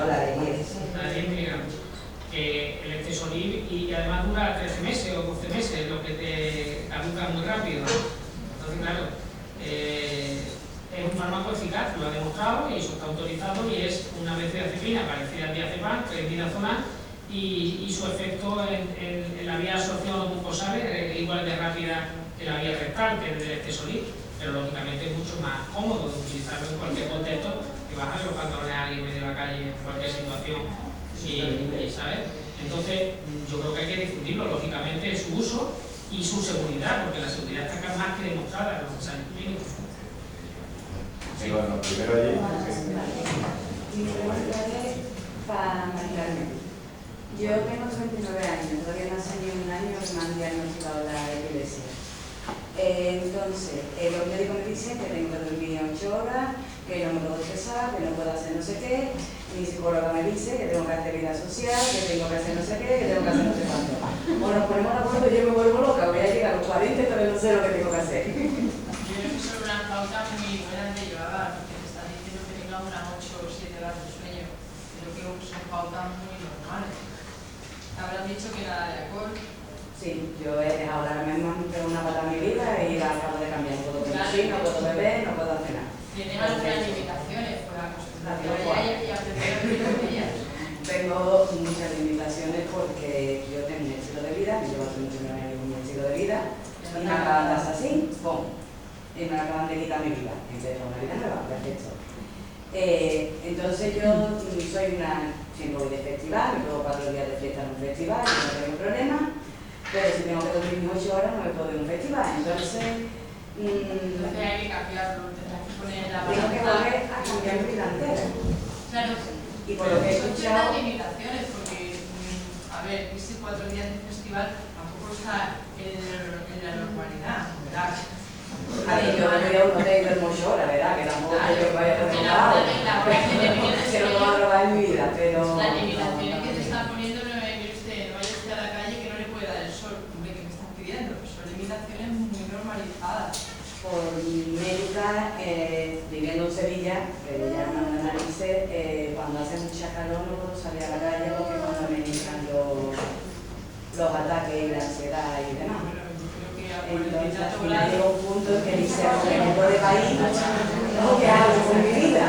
La de 10. La de 10 miligramos. Que el Excesolib y además dura 13 meses o 12 meses, lo que te caduca muy rápido, ¿no? Entonces, claro, es un fármaco eficaz, lo ha demostrado y eso está autorizado y es una benzodiazepina parecida al diazepam, que es midazolam, y su efecto en la vía absorción-mucosal es igual de rápida que la vía rectal, que es del Excesolib, pero lógicamente es mucho más cómodo de utilizarlo en cualquier contexto, que bajar los pantalones a alguien en medio de la calle en cualquier situación, y ¿sabes? Entonces, yo creo que hay que difundirlo, lógicamente, su uso y su seguridad, porque la seguridad está más que demostrada en los ensayos clínicos. Sí, bueno, primero allí. Mi pregunta es para Maricarmen. Yo tengo 39 años, todavía no hace ni un año que me han diagnosticado la epilepsia. Entonces, los médicos me dicen que tengo que dormir 8 horas, que no me puedo estresar, que no puedo hacer no sé qué. Mi psicóloga me dice que tengo que hacer vida social, que tengo que hacer no sé qué, que tengo que hacer no sé cuánto. O nos ponemos de acuerdo y yo me vuelvo loca, voy a llegar a los 40 y todavía no sé lo que tengo que hacer. Yo creo que son unas pautas muy buenas de llevar, porque te están diciendo que tengas unas 8 o 7 horas de sueño. Creo que son pautas muy normales. Te habrán dicho que nada de alcohol. Sí, yo he dejado ahora mismo una pata en mi vida y la acabo de cambiar. No puedo conducir, no puedo beber, no puedo hacer nada. ¿Tienes algunas limitaciones? Pues acostumbrarte a ella y aprender a vivir con ellas. Tengo muchas limitaciones porque yo tengo un estilo de vida, me llevo hace mucho que no tengo un estilo de vida, y me acaban de hacer así, ¡pum! Y me acaban de quitar mi vida. Empiezo una vida nueva, perfecto. Entonces yo siempre voy de festival, me puedo 4 días de fiesta en un festival, no tengo problema, pero si tengo que dormir 8 horas no me puedo ir a un festival. Entonces, hay que cambiarlo, tendrás que poner la tengo que volver a cambiar mi vida entera. Claro, y por lo que he son escuchado, ciertas limitaciones, porque, a ver, irse 4 días de festival tampoco está en la normalidad, ¿verdad? A ver, yo me voy a un hotel y duermo 8 horas, ¿verdad? Que tampoco es que vaya a drogar, que no me va a drogar en mi vida, pero... Las limitaciones que te están poniendo no vaya usted a la calle que no le puede dar el sol, hombre, que me están pidiendo, pues son limitaciones muy normalizadas. Por mi médica, viviendo en Sevilla, que le llaman narices, cuando hace mucha calor no puedo salir a la calle porque cuando me entran los ataques y la ansiedad y demás. Entonces al final llega un punto en que dice, ¿qué tipo de país o qué hago con mi vida?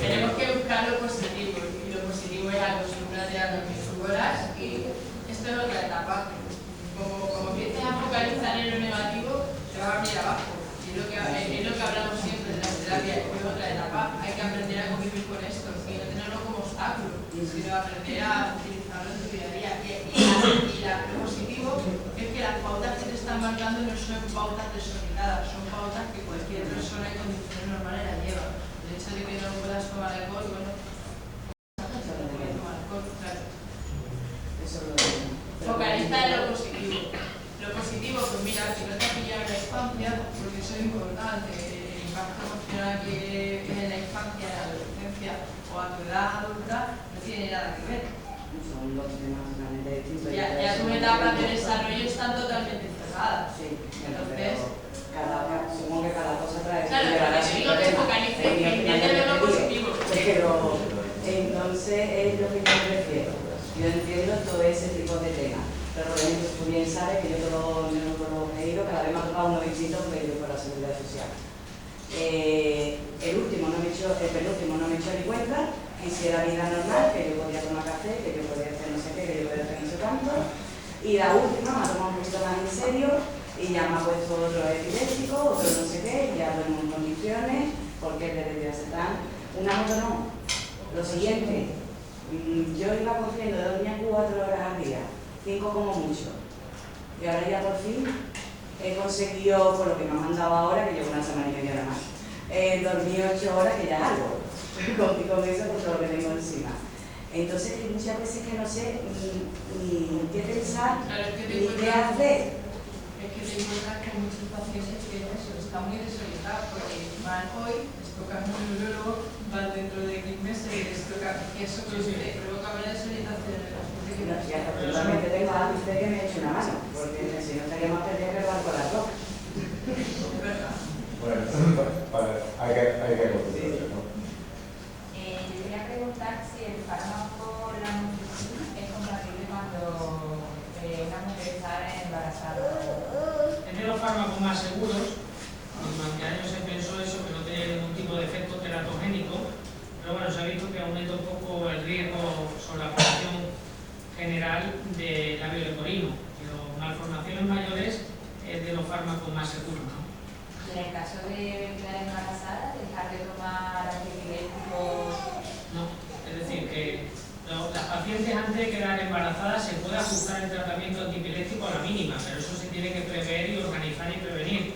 Tenemos que buscar lo positivo, y lo positivo es acostumbrarte a dormir sus horas, y esto es otra etapa. Como empieces a focalizar en lo negativo, te va a venir abajo. Es lo que hablamos siempre de la terapia, es otra etapa. Hay que aprender a convivir con esto y no tenerlo como obstáculo, sino aprender a utilizarlo en tu día a día. Lo positivo es que las pautas que te están marcando no son pautas desorbitadas, son pautas que cualquier persona en condiciones normales las lleva. El hecho de que no puedas tomar alcohol, bueno, focaliza en lo positivo. Lo positivo, pues mira, si no te has pillado en la infancia, porque eso es importante, el impacto emocional que en la infancia, en la adolescencia o a tu edad adulta no tiene nada que ver. Son dos temas totalmente distintos. Ya tus etapas de desarrollo están totalmente cerradas. Sí, entonces, supongo que cada cosa trae. Claro, pero te digo que focalices, que entiendes lo positivo. Pero entonces es lo que yo prefiero. Yo entiendo todo ese tipo de temas. Pero realmente tú bien sabes que yo todo lo he ido, cada vez me ha tocado uno distinto que yo por la seguridad social. El penúltimo no me he hecho ni cuenta, quisiera vida normal, que yo podía tomar café, que yo podía hacer no sé qué, que yo podía hacer no sé cuánto. Y la última me ha tomado un poquito más en serio y ya me ha puesto otro epiléptico, otro no sé qué, ya duermo en condiciones, porque le debía ser tan. Una moto no. Lo siguiente, yo iba cogiendo, dormía 4 horas al día. 5 como mucho. Y ahora ya por fin he conseguido, por lo que me han mandado ahora, que llevo una semana y media nada más, dormí 8 horas, que ya es algo, con eso, con todo lo que tengo encima. Entonces, muchas veces que no sé ni qué pensar, ni qué hacer. Es que te encuentras que muchos pacientes que eso, están muy desorientados, porque van hoy, les toca un neurólogo, van dentro de 15 meses y les toca eso que te provoca una desorientación en las Y afortunadamente tengo a alguien que me ha hecho una mano, porque si no estaríamos perdiendo que llevar con las dos. Es verdad. Bueno, hay que continuar, ¿no? Yo quería preguntar si el fármaco la motricina es compatible cuando una mujer está embarazada. Es de los fármacos más seguros. Durante años se pensó eso, que no tenía ningún tipo de efecto teratogénico, pero bueno, se ha visto que aumenta un poco el riesgo sobre la población general de labio leporino, pero malformaciones mayores es de los fármacos más seguros, ¿no? Y en el caso de quedar embarazada, dejar de tomar antiepilépticos. No, es decir, que las pacientes antes de quedar embarazadas se puede ajustar el tratamiento antiepiléptico a la mínima, pero eso se tiene que prever y organizar y prevenir.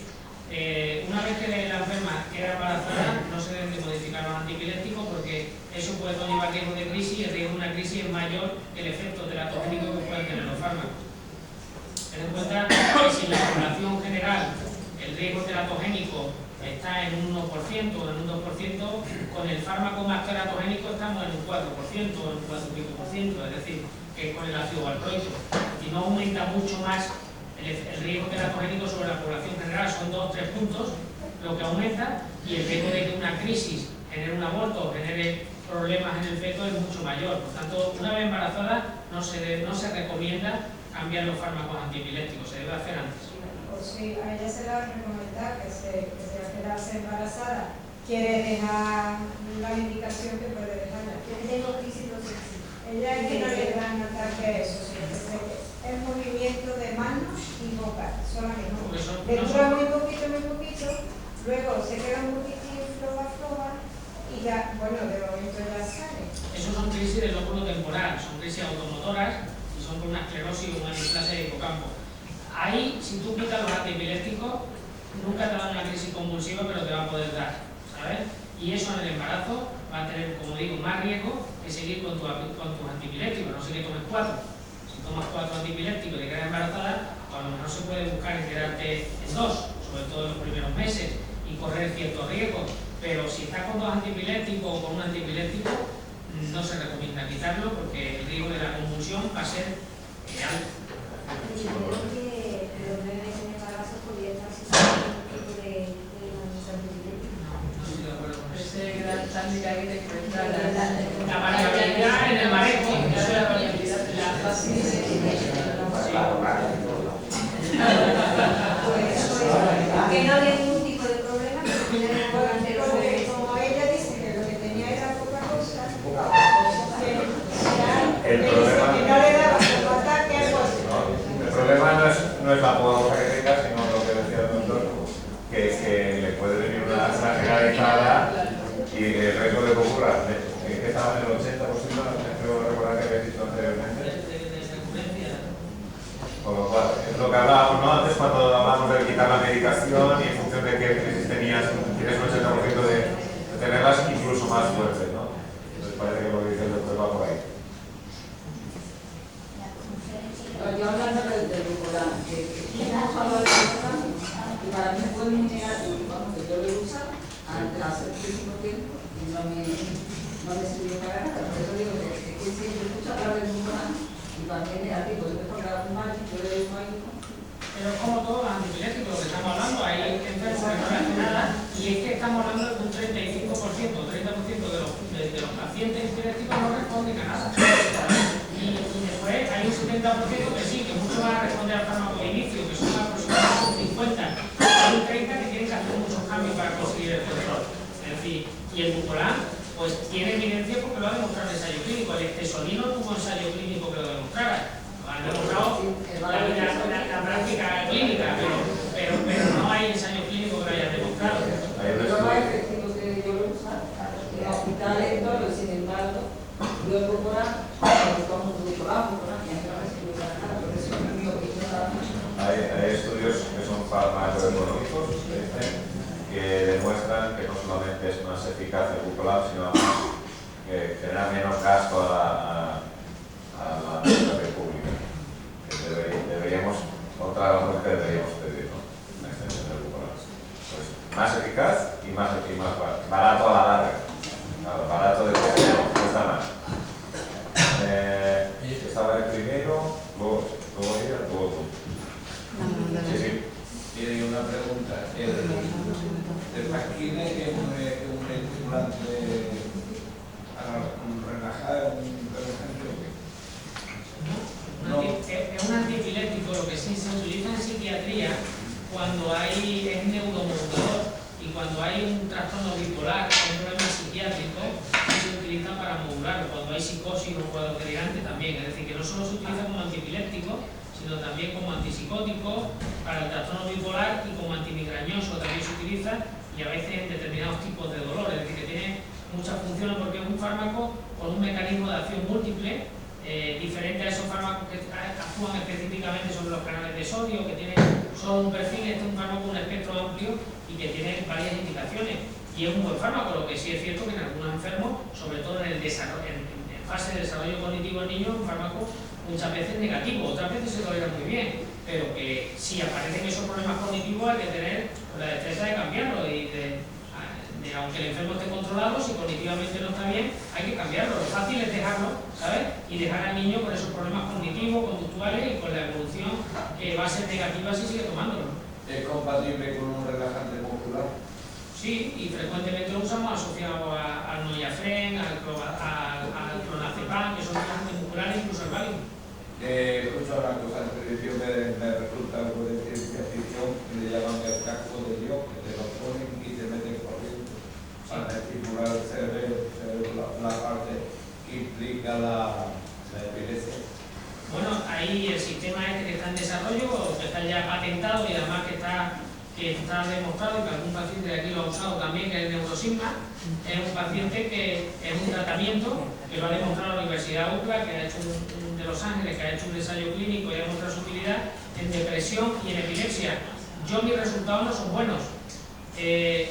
Una vez que la enferma queda embarazada, no se deben de modificar los antiepilépticos porque eso puede conllevar riesgo de crisis y el riesgo de una crisis es mayor que el efecto teratogénico que pueden tener los fármacos. Ten en cuenta que si en la población general el riesgo teratogénico está en un 1% o en un 2%, con el fármaco más teratogénico estamos en un 4% o en un 4,5%, es decir, que con el ácido valproico. Y no aumenta mucho más el riesgo teratogénico sobre la población general, son 2 o 3 puntos lo que aumenta, y el riesgo de que una crisis genere un aborto o genere problemas en el feto es mucho mayor. Por tanto, una vez embarazada no se recomienda cambiar los fármacos antiepilépticos, se debe hacer antes. Pues sí, a ella se le va a recomendar que al quedarse embarazada quiere dejar la medicación que puede dejarla. Ella es que no le dan ataque eso, es movimiento de manos y boca, solamente no. Dentro muy poquito, luego se queda un poquitín floja y ya, bueno, de momento ya sale. Esos son crisis del lóbulo temporal, son crisis automotoras y son por una esclerosis o una displasia de hipocampo. ahí, si tú quitas los antiepilépticos, nunca te da una crisis convulsiva, pero te va a poder dar, ¿sabes? Y eso en el embarazo va a tener, como digo, más riesgo que seguir con tus antiepilépticos. No sé que tomes 4. Si tomas 4 antiepilépticos y te quedas embarazada, pues a lo mejor se puede buscar en quedarte en 2, sobre todo en los primeros meses, y correr ciertos riesgos. Pero si estás con 2 antiepilépticos o con un antiepiléptico, no se recomienda quitarlo porque el riesgo de la convulsión va a ser alto. Los bebés en embarazo podrían estar sin ningún tipo de antiepiléptico. No estoy de acuerdo con eso. Ese gran táctica que te encuentra La variabilidad en el manejo, eso es la variabilidad. Que no había ningún tipo de problema, como ella dice que lo que tenía era poca cosa, El problema, que no le daba como ataque al bolso. el problema no es la poca cosa que tenga, sino lo que decía el doctor, que le puede venir una generalizada y el riesgo de que ocurra, que estaba en el 80%, creo recordar que habéis dicho anteriormente. Con lo cual, es lo que hablábamos, ¿no? Antes cuando hablábamos de quitar la medicación y en función de qué crisis tenías, tienes un 80% de tenerlas incluso más fuertes, ¿no? Entonces parece que lo que dice el doctor va por ahí. Yo hablando del bipolar, que hemos hablado de bipolar, y para mí fue muy negativo, vamos, que yo lo he usado hace muchísimo tiempo y no me sirvió para nada. Por eso digo que siempre escucho hablar del bipolar y para mí es negativo. Yo me pongo a fumar, yo le digo ahí. Pero como todos los antiepilépticos, lo que estamos hablando, hay enfermos que no le hacen nada, y es que estamos hablando de un 35% o 30% de los pacientes epilépticos no responden a nada. Y después hay un 70% que sí, que muchos van a responder al fármaco de inicio, que son aproximadamente 50, hay un 30% que tienen que hacer muchos cambios para conseguir el control. Es decir, y el bucolan, pues tiene evidencia porque lo ha demostrado el ensayo clínico. El estesolino tuvo ensayo clínico que lo demostrara. Han demostrado la práctica clínica, pero no hay ensayo clínico que lo haya demostrado. Lo más efectivo que yo lo usaba en hospitales, todo, sin embargo, yo el bucolan, como un bucolan, y a mí no me sirve para nada, por eso es mi opinión nada más. Hay estudios que son farmacoeconómicos que demuestran que no solamente es más eficaz el bucolan, sino además que genera menos gasto a la administración pública. Deberíamos, otra de las cosas que deberíamos pedir, ¿no? Una extensión del bucolan. Pues más eficaz y más barato a la larga. Claro, barato de precio no está mal. Estaba el primero, luego ella, luego tú. Sí, sí. Tiene una pregunta. ¿El pasquine es un estimulante relajado, un relajante o qué? No. Es un antiepiléptico, lo que sí se utiliza en psiquiatría cuando es neuromodulador y cuando hay un trastorno bipolar, un problema psiquiátrico, se utiliza para modularlo. Cuando hay psicosis o cuadro delirante también. Es decir, que no solo se utiliza como antiepiléptico, sino también como antipsicótico para el trastorno bipolar y como antimigrañoso también se utiliza, y a veces en determinados tipos de dolor. Es decir, que tiene muchas funciones porque es un fármaco con un mecanismo de acción múltiple, diferente a esos fármacos que actúan específicamente sobre los canales de sodio, que tienen solo un perfil. Este es un fármaco con un espectro amplio y que tiene varias indicaciones. Y es un buen fármaco, lo que sí es cierto que en algunos enfermos, sobre todo en fase de desarrollo cognitivo en niños, es un fármaco muchas veces negativo, otras veces se tolera muy bien, pero que si aparecen esos problemas cognitivos hay que tener la destreza de cambiarlo y aunque el enfermo esté controlado, si cognitivamente no está bien, hay que cambiarlo. Lo fácil es dejarlo, ¿sabes? Y dejar al niño con esos problemas cognitivos, conductuales y con la evolución que va a ser negativa si sigue tomándolo. ¿Es compatible con un relajante muscular? Sí, y frecuentemente lo usamos asociado al Noyafren, al clonazepam, que son relajantes musculares, incluso al Valium. Escucho una cosa en televisión que me resulta algo de ciencia ficción, que le llaman el casco de Dios, que te lo ponen y te meten corriente para estimular el cerebro, la parte que implica la epilepsia. Bueno, ahí el sistema este que está en desarrollo, que está ya patentado y además que está demostrado, que algún paciente de aquí lo ha usado también, que es el Neurosigma, es un paciente que es un tratamiento que lo ha demostrado la Universidad UCLA, que ha hecho un de Los Ángeles, que ha hecho un ensayo clínico y ha mostrado su utilidad en depresión y en epilepsia. Mis resultados no son buenos. Y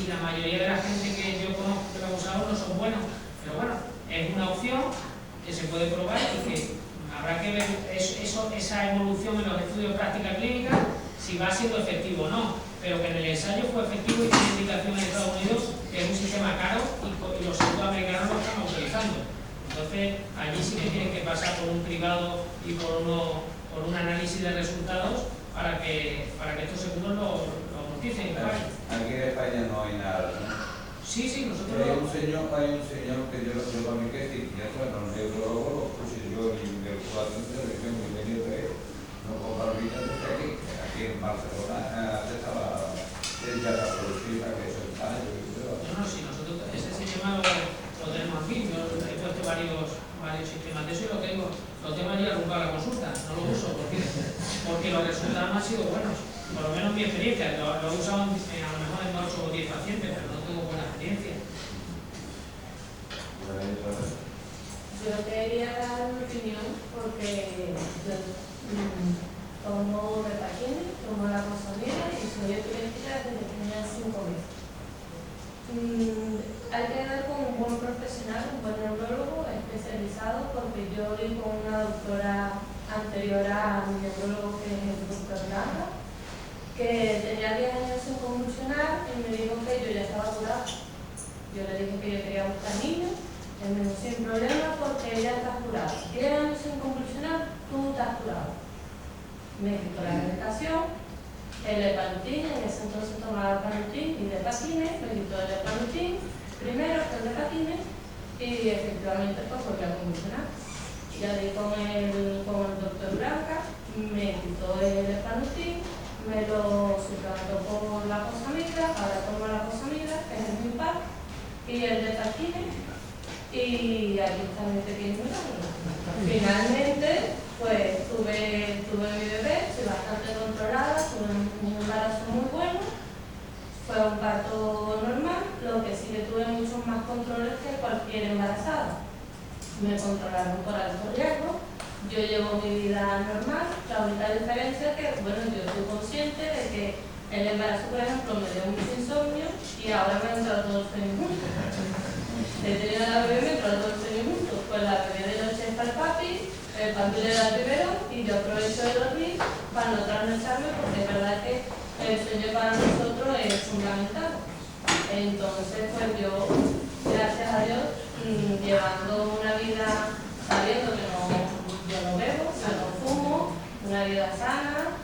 la mayoría de la gente que yo conozco que lo ha usado no son buenos. Pero bueno, es una opción que se puede probar y que habrá que ver esa evolución en los estudios de práctica clínica, si va siendo efectivo o no. Pero que en el ensayo fue efectivo y tiene indicación en Estados Unidos, que es un sistema caro y los centros americanos lo están autorizando. Entonces, allí sí que tienen que pasar por un cribado y por un análisis de resultados para que estos seguros lo amorticen. Aquí en España no hay nada, ¿no? Sí, nosotros... Hay un señor que yo también que es psiquiatra, no neurólogo, pues yo en el curativo le tengo muy venido que no comprar vida desde aquí en Barcelona estaba ya la productiva que se está. No, sí, nosotros ese sistema lo tenemos aquí, yo he puesto varios sistemas de eso y lo tengo, lo tengo allí arrumbado a la consulta, no lo uso porque los resultados no han sido buenos, por lo menos mi experiencia, lo he usado a lo mejor en 8 o 10 pacientes, pero no tengo buena experiencia. Yo quería dar mi opinión porque yo tomo Repagine, tomo la Rosomira y soy epiléptica desde que tenía 5 meses. Hay que dar con un buen profesional, un buen neurólogo especializado, porque yo vi con una doctora anterior a mi neurólogo, que es el doctor Blanca, que tenía 10 años sin convulsionar y me dijo que yo ya estaba curada. Yo le dije que yo quería buscar niños, él me dijo sin problema porque ella está curada. 10 años sin convulsionar, tú estás curado. Me quitó la medicación. El Epanutin, en ese entonces tomaba Epanutin y Depakine, me quitó el Epanutin primero que el Depakine y efectivamente pues volví a convulsionar. Ya di con el doctor Blanca, me quitó el Epanutin, me lo suplantó por la Cosamida, ahora tomo la Cosamida, que es el Mimpar, y el Depakine, y aquí está mi pequeño milagro. Finalmente, pues tuve mi bebé, estoy bastante controlada, tuve un embarazo muy bueno, fue un parto normal, lo que sí que tuve muchos más controles que cualquier embarazada. Me controlaron por alto riesgo, yo llevo mi vida normal, la única diferencia es que, bueno, yo soy consciente de que el embarazo, por ejemplo, me dio mucho insomnio y ahora me han entrado todos los sueños juntos. He tenido a la bebé, me entró todos los sueños juntos, pues la bebé de noche es para el papi le da primero y yo aprovecho de dormir para no trasnocharme porque es verdad que el sueño para nosotros es fundamental. Entonces, pues yo, gracias a Dios, llevando una vida sabiendo que yo no bebo, yo no fumo, una vida sana.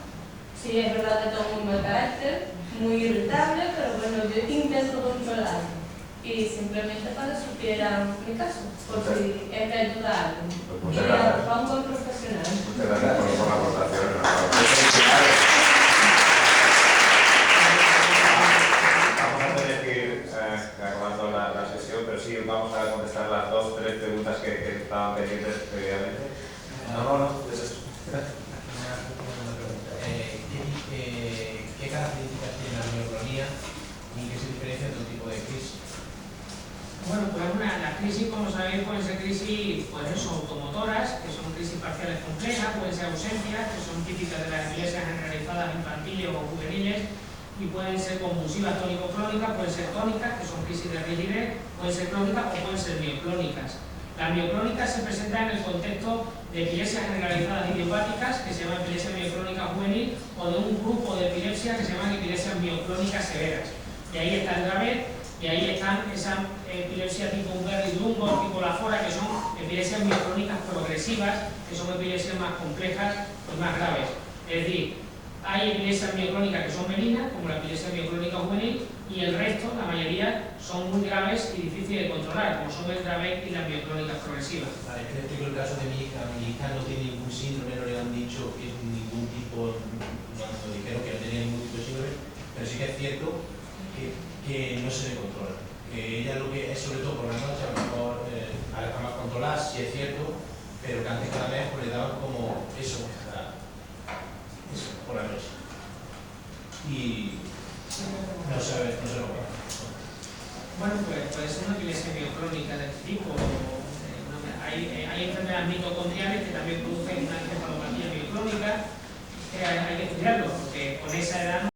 Sí, es verdad que tengo muy mal carácter, muy irritable, pero bueno, yo intento controlarlo. Y simplemente para que supieran mi caso, por si es de ayuda a alguien. Muchas y gracias. a un buen profesional. Muchas gracias por la aportación. Vamos a tener que ir acabando la sesión, pero sí vamos a contestar las 2 o 3 preguntas que estaban pendientes previamente. ¿Qué características tiene la neuronía y qué se diferencia de otro tipo de crisis? Bueno, pues las crisis, como sabéis, pueden ser crisis automotoras, que son crisis parciales complejas, pueden ser ausencias, que son típicas de las epilepsias generalizadas infantiles o juveniles, y pueden ser convulsivas tónico-clónicas, pueden ser tónicas, que son crisis de rigidez, pueden ser clónicas o pueden ser mioclónicas. Las mioclónicas se presentan en el contexto de epilepsias generalizadas idiopáticas, que se llama epilepsia mioclónica juvenil, o de un grupo de epilepsias que se llaman epilepsias mioclónicas severas. Y ahí está el Dravet, y ahí están esa epilepsia tipo Umberry-Dunbar, tipo la Fora, que son epilepsias mioclónicas progresivas, que son epilepsias más complejas y más graves. Es decir, hay epilepsias mioclónicas que son benignas, como la epilepsia mioclónica juvenil, y el resto, la mayoría, son muy graves y difíciles de controlar, como son el Dravet y las mioclónicas progresivas. Vale, yo le explico el caso de mi hija. Mi hija no tiene ningún síndrome, no le han dicho que ningún tipo, no dijeron que no tenía ningún tipo de síndrome, pero sí que es cierto que no se le controla. Que ella lo que es sobre todo por la noche, a lo mejor ahora está más controlada, sí es cierto, pero que antes cada vez pues, le daban como eso por la noche. Y no se lo puede. Bueno, pues puede ser una epilepsia mioclónica de este tipo. hay enfermedades mitocondriales que también producen una encefalopatía miocrónica, que hay que estudiarlo, porque con esa edad